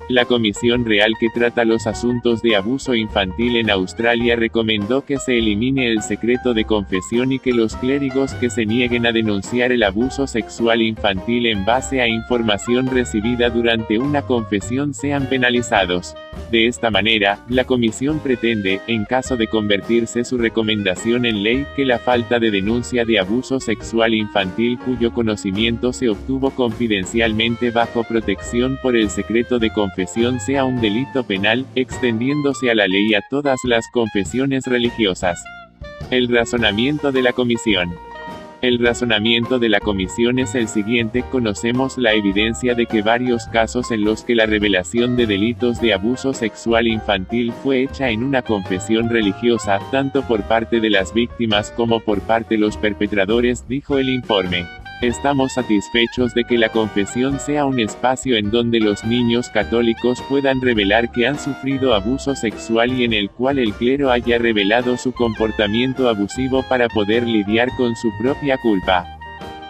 La Comisión Real que trata los asuntos de abuso infantil en Australia recomendó que se elimine el secreto de confesión y que los clérigos que se nieguen a denunciar el abuso sexual infantil en base a información recibida durante una confesión sean penalizados. De esta manera, la Comisión pretende, en caso de convertirse su recomendación en ley, que la falta de denuncia de abuso sexual infantil cuyo conocimiento se obtuvo confidencialmente bajo protección por el secreto de confesión sea un delito penal, extendiéndose a la ley a todas las confesiones religiosas. El razonamiento de la Comisión. El razonamiento de la Comisión es el siguiente: conocemos la evidencia de que varios casos en los que la revelación de delitos de abuso sexual infantil fue hecha en una confesión religiosa, tanto por parte de las víctimas como por parte de los perpetradores, dijo el informe. Estamos satisfechos de que la confesión sea un espacio en donde los niños católicos puedan revelar que han sufrido abuso sexual y en el cual el clero haya revelado su comportamiento abusivo para poder lidiar con su propia culpa.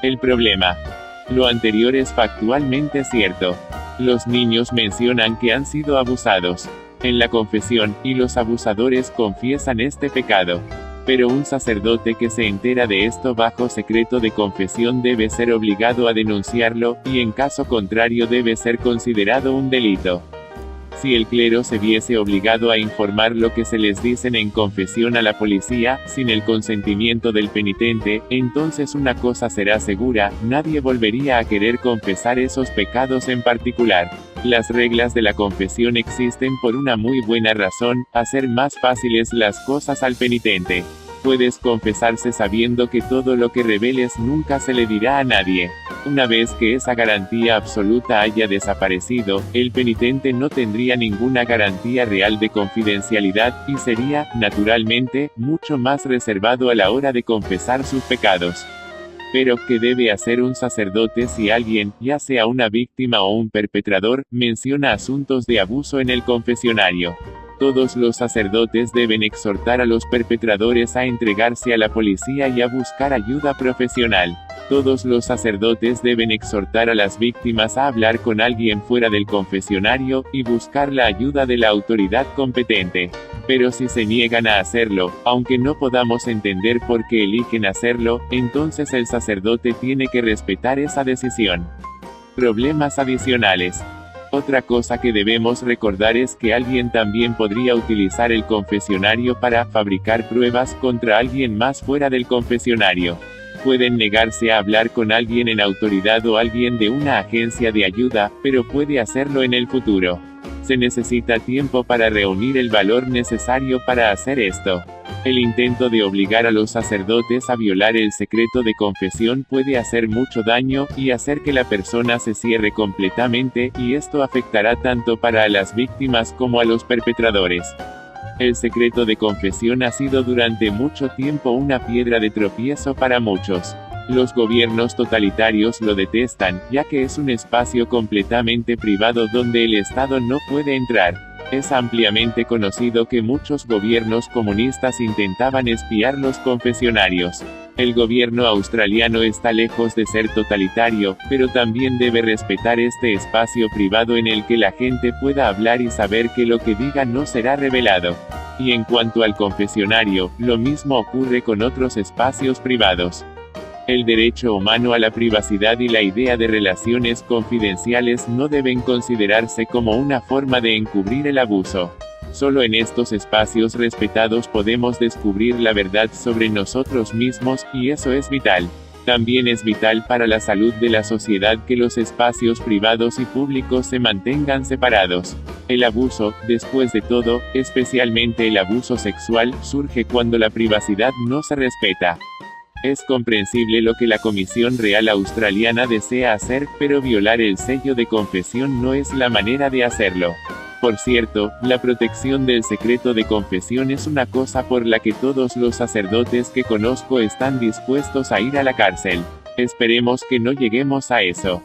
El problema. Lo anterior es factualmente cierto. Los niños mencionan que han sido abusados en la confesión, y los abusadores confiesan este pecado. Pero un sacerdote que se entera de esto bajo secreto de confesión debe ser obligado a denunciarlo, y en caso contrario debe ser considerado un delito. Si el clero se viese obligado a informar lo que se les dicen en confesión a la policía, sin el consentimiento del penitente, entonces una cosa será segura: nadie volvería a querer confesar esos pecados en particular. Las reglas de la confesión existen por una muy buena razón: hacer más fáciles las cosas al penitente. Puedes confesarse sabiendo que todo lo que reveles nunca se le dirá a nadie. Una vez que esa garantía absoluta haya desaparecido, el penitente no tendría ninguna garantía real de confidencialidad, y sería, naturalmente, mucho más reservado a la hora de confesar sus pecados. Pero, ¿qué debe hacer un sacerdote si alguien, ya sea una víctima o un perpetrador, menciona asuntos de abuso en el confesionario? Todos los sacerdotes deben exhortar a los perpetradores a entregarse a la policía y a buscar ayuda profesional. Todos los sacerdotes deben exhortar a las víctimas a hablar con alguien fuera del confesionario, y buscar la ayuda de la autoridad competente. Pero si se niegan a hacerlo, aunque no podamos entender por qué eligen hacerlo, entonces el sacerdote tiene que respetar esa decisión. Problemas adicionales. Otra cosa que debemos recordar es que alguien también podría utilizar el confesionario para fabricar pruebas contra alguien más fuera del confesionario. Pueden negarse a hablar con alguien en autoridad o alguien de una agencia de ayuda, pero puede hacerlo en el futuro. Se necesita tiempo para reunir el valor necesario para hacer esto. El intento de obligar a los sacerdotes a violar el secreto de confesión puede hacer mucho daño, y hacer que la persona se cierre completamente, y esto afectará tanto para las víctimas como a los perpetradores. El secreto de confesión ha sido durante mucho tiempo una piedra de tropiezo para muchos. Los gobiernos totalitarios lo detestan, ya que es un espacio completamente privado donde el Estado no puede entrar. Es ampliamente conocido que muchos gobiernos comunistas intentaban espiar los confesionarios. El gobierno australiano está lejos de ser totalitario, pero también debe respetar este espacio privado en el que la gente pueda hablar y saber que lo que diga no será revelado. Y en cuanto al confesionario, lo mismo ocurre con otros espacios privados. El derecho humano a la privacidad y la idea de relaciones confidenciales no deben considerarse como una forma de encubrir el abuso. Solo en estos espacios respetados podemos descubrir la verdad sobre nosotros mismos, y eso es vital. También es vital para la salud de la sociedad que los espacios privados y públicos se mantengan separados. El abuso, después de todo, especialmente el abuso sexual, surge cuando la privacidad no se respeta. Es comprensible lo que la Comisión Real Australiana desea hacer, pero violar el sello de confesión no es la manera de hacerlo. Por cierto, la protección del secreto de confesión es una cosa por la que todos los sacerdotes que conozco están dispuestos a ir a la cárcel. Esperemos que no lleguemos a eso.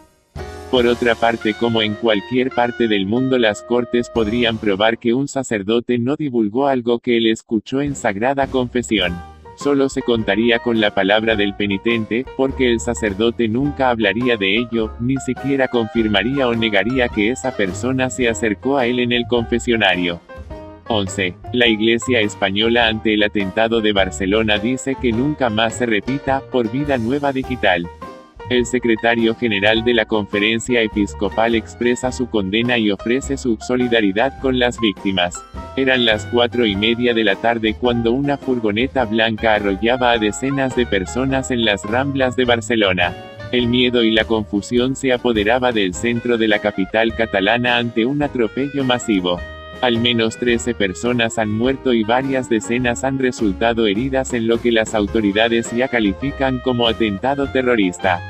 Por otra parte, como en cualquier parte del mundo, las cortes podrían probar que un sacerdote no divulgó algo que él escuchó en sagrada confesión. Solo se contaría con la palabra del penitente, porque el sacerdote nunca hablaría de ello, ni siquiera confirmaría o negaría que esa persona se acercó a él en el confesionario. 11. La Iglesia Española ante el atentado de Barcelona dice que nunca más se repita, por Vida Nueva Digital. El secretario general de la Conferencia Episcopal expresa su condena y ofrece su solidaridad con las víctimas. Eran las 4:30 de la tarde cuando una furgoneta blanca arrollaba a decenas de personas en las Ramblas de Barcelona. El miedo y la confusión se apoderaba del centro de la capital catalana ante un atropello masivo. Al menos 13 personas han muerto y varias decenas han resultado heridas en lo que las autoridades ya califican como atentado terrorista.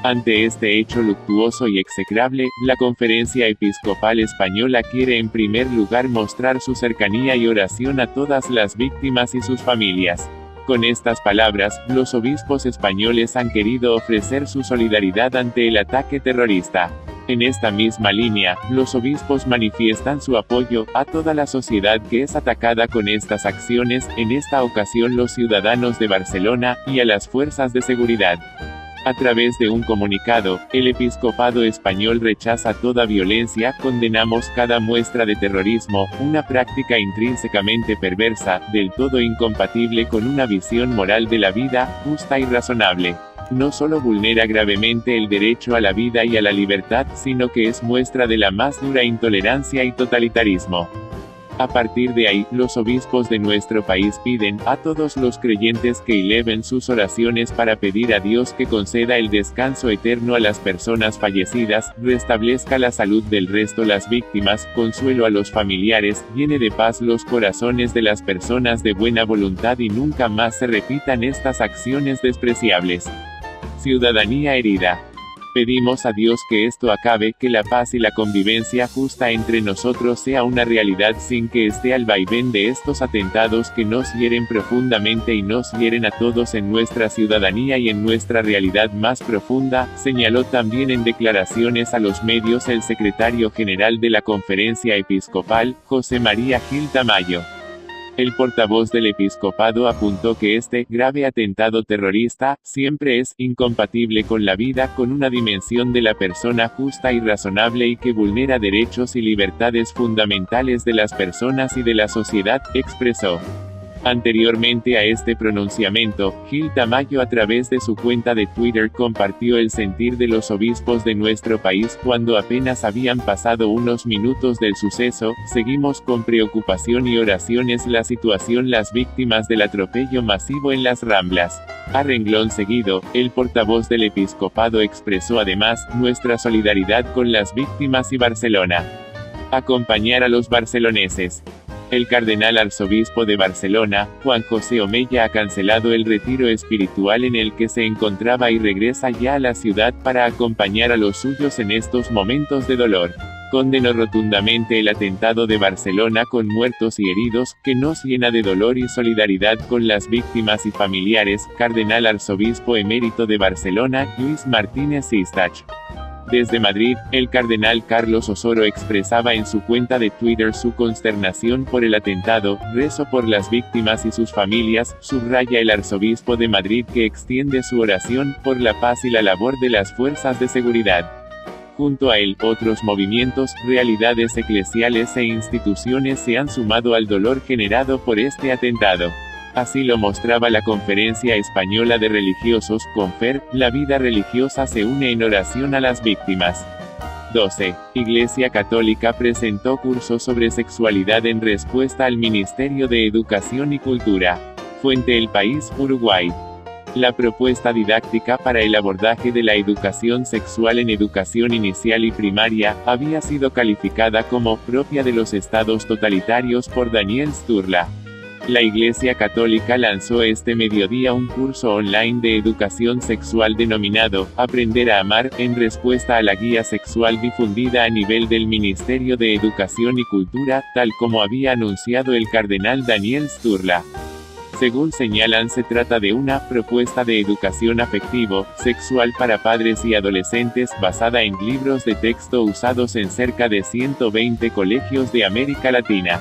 Ante este hecho luctuoso y execrable, la Conferencia Episcopal Española quiere en primer lugar mostrar su cercanía y oración a todas las víctimas y sus familias. Con estas palabras, los obispos españoles han querido ofrecer su solidaridad ante el ataque terrorista. En esta misma línea, los obispos manifiestan su apoyo a toda la sociedad que es atacada con estas acciones, en esta ocasión los ciudadanos de Barcelona, y a las fuerzas de seguridad. A través de un comunicado, el episcopado español rechaza toda violencia, condenamos cada muestra de terrorismo, una práctica intrínsecamente perversa, del todo incompatible con una visión moral de la vida, justa y razonable. No solo vulnera gravemente el derecho a la vida y a la libertad, sino que es muestra de la más dura intolerancia y totalitarismo. A partir de ahí, los obispos de nuestro país piden a todos los creyentes que eleven sus oraciones para pedir a Dios que conceda el descanso eterno a las personas fallecidas, restablezca la salud del resto las víctimas, consuelo a los familiares, llene de paz los corazones de las personas de buena voluntad y nunca más se repitan estas acciones despreciables. Ciudadanía herida. Pedimos a Dios que esto acabe, que la paz y la convivencia justa entre nosotros sea una realidad sin que esté al vaivén de estos atentados que nos hieren profundamente y nos hieren a todos en nuestra ciudadanía y en nuestra realidad más profunda, señaló también en declaraciones a los medios el secretario general de la Conferencia Episcopal, José María Gil Tamayo. El portavoz del episcopado apuntó que este grave atentado terrorista siempre es incompatible con la vida, con una dimensión de la persona justa y razonable y que vulnera derechos y libertades fundamentales de las personas y de la sociedad, expresó. Anteriormente a este pronunciamiento, Gil Tamayo a través de su cuenta de Twitter compartió el sentir de los obispos de nuestro país cuando apenas habían pasado unos minutos del suceso. Seguimos con preocupación y oraciones la situación las víctimas del atropello masivo en las Ramblas. A renglón seguido, el portavoz del episcopado expresó además nuestra solidaridad con las víctimas y Barcelona. Acompañar a los barceloneses. El cardenal arzobispo de Barcelona, Juan José Omella, ha cancelado el retiro espiritual en el que se encontraba y regresa ya a la ciudad para acompañar a los suyos en estos momentos de dolor. Condenó rotundamente el atentado de Barcelona con muertos y heridos, que nos llena de dolor y solidaridad con las víctimas y familiares. Cardenal arzobispo emérito de Barcelona, Lluís Martínez Sistach. Desde Madrid, el cardenal Carlos Osoro expresaba en su cuenta de Twitter su consternación por el atentado. Rezo por las víctimas y sus familias, subraya el arzobispo de Madrid, que extiende su oración por la paz y la labor de las fuerzas de seguridad. Junto a él, otros movimientos, realidades eclesiales e instituciones se han sumado al dolor generado por este atentado. Así lo mostraba la Conferencia Española de Religiosos, CONFER. La vida religiosa se une en oración a las víctimas. 12. Iglesia Católica presentó curso sobre sexualidad en respuesta al Ministerio de Educación y Cultura. Fuente: El País, Uruguay. La propuesta didáctica para el abordaje de la educación sexual en educación inicial y primaria había sido calificada como propia de los estados totalitarios por Daniel Sturla. La Iglesia Católica lanzó este mediodía un curso online de educación sexual denominado Aprender a Amar, en respuesta a la guía sexual difundida a nivel del Ministerio de Educación y Cultura, tal como había anunciado el cardenal Daniel Sturla. Según señalan, se trata de una propuesta de educación afectivo-sexual para padres y adolescentes, basada en libros de texto usados en cerca de 120 colegios de América Latina.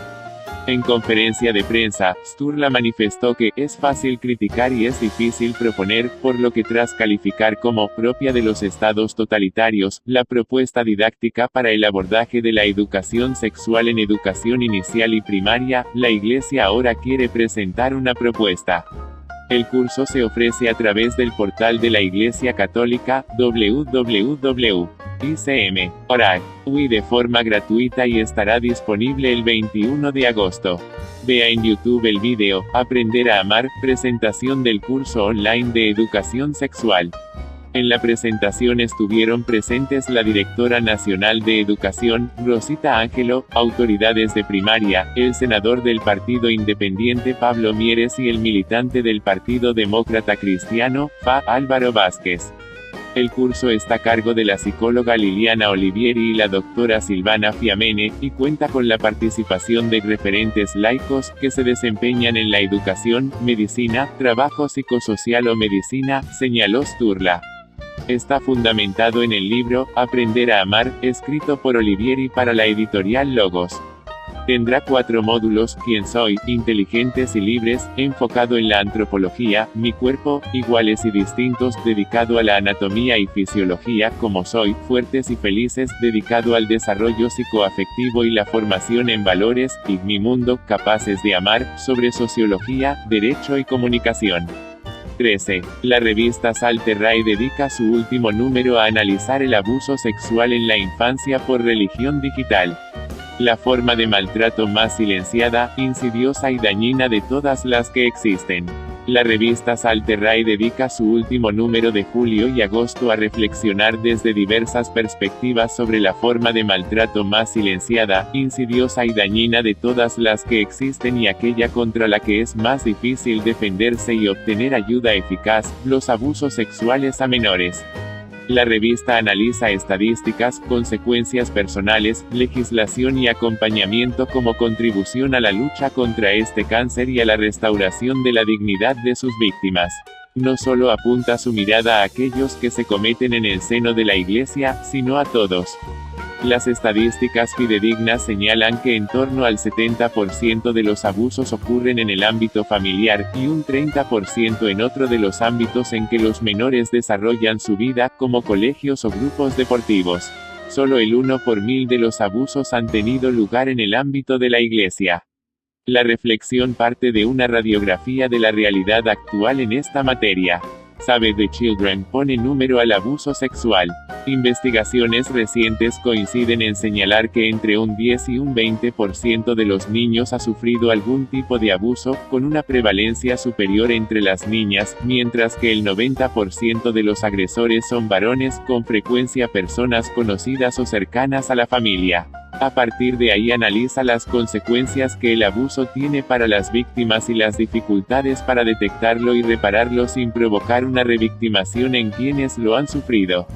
En conferencia de prensa, Sturla manifestó que es fácil criticar y es difícil proponer, por lo que tras calificar como propia de los estados totalitarios la propuesta didáctica para el abordaje de la educación sexual en educación inicial y primaria, la Iglesia ahora quiere presentar una propuesta. El curso se ofrece a través del portal de la Iglesia Católica, www.icm.org, de forma gratuita y estará disponible el 21 de agosto. Vea en YouTube el video, Aprender a Amar, presentación del curso online de educación sexual. En la presentación estuvieron presentes la directora nacional de Educación, Rosita Ángelo, autoridades de primaria, el senador del Partido Independiente Pablo Mieres y el militante del Partido Demócrata Cristiano, FA, Álvaro Vázquez. El curso está a cargo de la psicóloga Liliana Olivieri y la doctora Silvana Fiamene, y cuenta con la participación de referentes laicos, que se desempeñan en la educación, medicina, trabajo psicosocial o medicina, señaló Sturla. Está fundamentado en el libro, Aprender a Amar, escrito por Olivieri para la editorial Logos. Tendrá 4 módulos: ¿Quién soy?, inteligentes y libres, enfocado en la antropología; Mi cuerpo, iguales y distintos, dedicado a la anatomía y fisiología; ¿Cómo soy?, fuertes y felices, dedicado al desarrollo psicoafectivo y la formación en valores; y Mi mundo, capaces de amar, sobre sociología, derecho y comunicación. 13. La revista Salterray dedica su último número a analizar el abuso sexual en la infancia por religión digital. La forma de maltrato más silenciada, insidiosa y dañina de todas las que existen. La revista Salterray dedica su último número de julio y agosto a reflexionar desde diversas perspectivas sobre la forma de maltrato más silenciada, insidiosa y dañina de todas las que existen y aquella contra la que es más difícil defenderse y obtener ayuda eficaz: los abusos sexuales a menores. La revista analiza estadísticas, consecuencias personales, legislación y acompañamiento como contribución a la lucha contra este cáncer y a la restauración de la dignidad de sus víctimas. No solo apunta su mirada a aquellos que se cometen en el seno de la Iglesia, sino a todos. Las estadísticas fidedignas señalan que en torno al 70% de los abusos ocurren en el ámbito familiar, y un 30% en otro de los ámbitos en que los menores desarrollan su vida, como colegios o grupos deportivos. Solo el 1 por 1000 de los abusos han tenido lugar en el ámbito de la Iglesia. La reflexión parte de una radiografía de la realidad actual en esta materia. Save the Children pone número al abuso sexual. Investigaciones recientes coinciden en señalar que entre un 10 y un 20% de los niños ha sufrido algún tipo de abuso, con una prevalencia superior entre las niñas, mientras que el 90% de los agresores son varones, con frecuencia personas conocidas o cercanas a la familia. A partir de ahí analiza las consecuencias que el abuso tiene para las víctimas y las dificultades para detectarlo y repararlo sin provocar una revictimación en quienes lo han sufrido.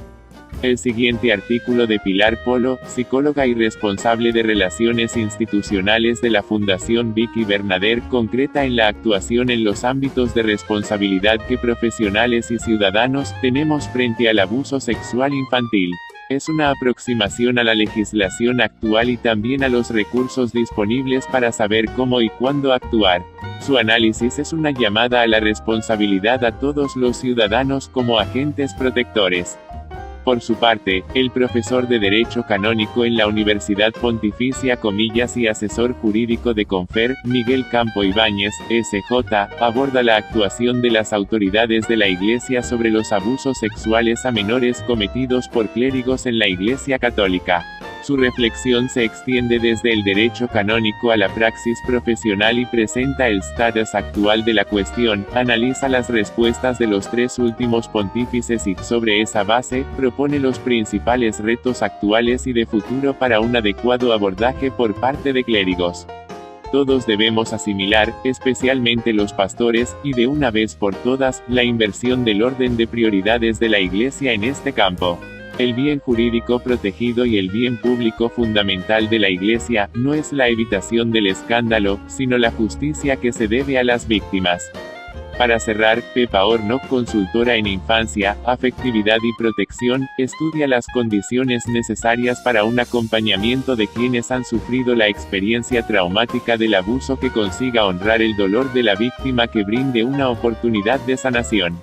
El siguiente artículo de Pilar Polo, psicóloga y responsable de Relaciones Institucionales de la Fundación Vicky Bernader, concreta en la actuación en los ámbitos de responsabilidad que profesionales y ciudadanos tenemos frente al abuso sexual infantil. Es una aproximación a la legislación actual y también a los recursos disponibles para saber cómo y cuándo actuar. Su análisis es una llamada a la responsabilidad a todos los ciudadanos como agentes protectores. Por su parte, el profesor de Derecho Canónico en la Universidad Pontificia Comillas y asesor jurídico de Confer, Miguel Campo Ibáñez, S.J., aborda la actuación de las autoridades de la Iglesia sobre los abusos sexuales a menores cometidos por clérigos en la Iglesia Católica. Su reflexión se extiende desde el derecho canónico a la praxis profesional y presenta el status actual de la cuestión, analiza las respuestas de los 3 últimos pontífices y, sobre esa base, propone los principales retos actuales y de futuro para un adecuado abordaje por parte de clérigos. Todos debemos asimilar, especialmente los pastores, y de una vez por todas, la inversión del orden de prioridades de la Iglesia en este campo. El bien jurídico protegido y el bien público fundamental de la Iglesia, no es la evitación del escándalo, sino la justicia que se debe a las víctimas. Para cerrar, Pepa Horno, consultora en infancia, afectividad y protección, estudia las condiciones necesarias para un acompañamiento de quienes han sufrido la experiencia traumática del abuso que consiga honrar el dolor de la víctima que brinde una oportunidad de sanación.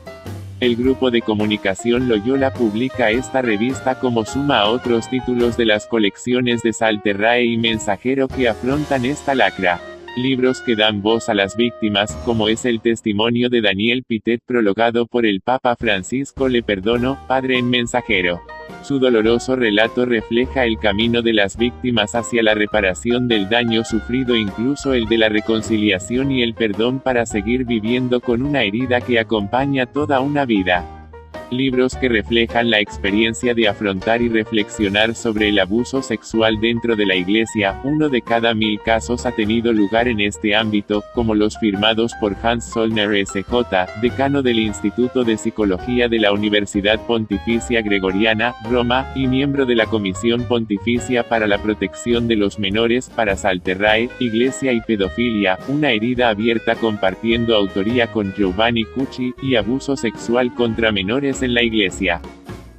El grupo de comunicación Loyola publica esta revista como suma a otros títulos de las colecciones de Salterrae y Mensajero que afrontan esta lacra. Libros que dan voz a las víctimas, como es el testimonio de Daniel Pitet prologado por el Papa Francisco Le Perdono, padre en Mensajero. Su doloroso relato refleja el camino de las víctimas hacia la reparación del daño sufrido, incluso el de la reconciliación y el perdón para seguir viviendo con una herida que acompaña toda una vida. Libros que reflejan la experiencia de afrontar y reflexionar sobre el abuso sexual dentro de la Iglesia. 1 de cada 1000 casos ha tenido lugar en este ámbito, como los firmados por Hans Zollner S.J., decano del Instituto de Psicología de la Universidad Pontificia Gregoriana, Roma, y miembro de la Comisión Pontificia para la Protección de los Menores, para Salterrae, Iglesia y Pedofilia, una herida abierta, compartiendo autoría con Giovanni Cucci, y abuso sexual contra menores en la Iglesia.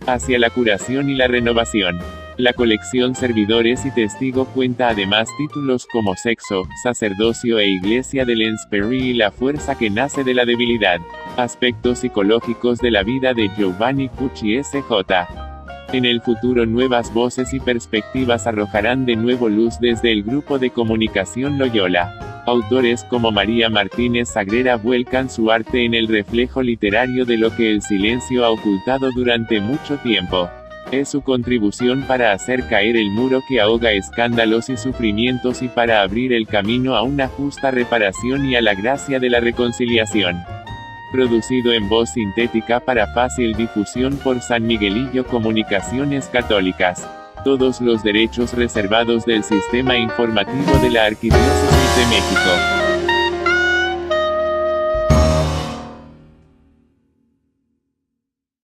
Hacia la curación y la renovación. La colección Servidores y Testigo cuenta además títulos como Sexo, Sacerdocio e Iglesia del Ensperi y la fuerza que nace de la debilidad. Aspectos psicológicos de la vida de Giovanni Cucci S.J. En el futuro nuevas voces y perspectivas arrojarán de nuevo luz desde el grupo de comunicación Loyola. Autores como María Martínez Sagrera vuelcan su arte en el reflejo literario de lo que el silencio ha ocultado durante mucho tiempo. Es su contribución para hacer caer el muro que ahoga escándalos y sufrimientos y para abrir el camino a una justa reparación y a la gracia de la reconciliación. Producido en voz sintética para fácil difusión por San Miguelillo Comunicaciones Católicas. Todos los derechos reservados del sistema informativo de la Arquidiócesis de México.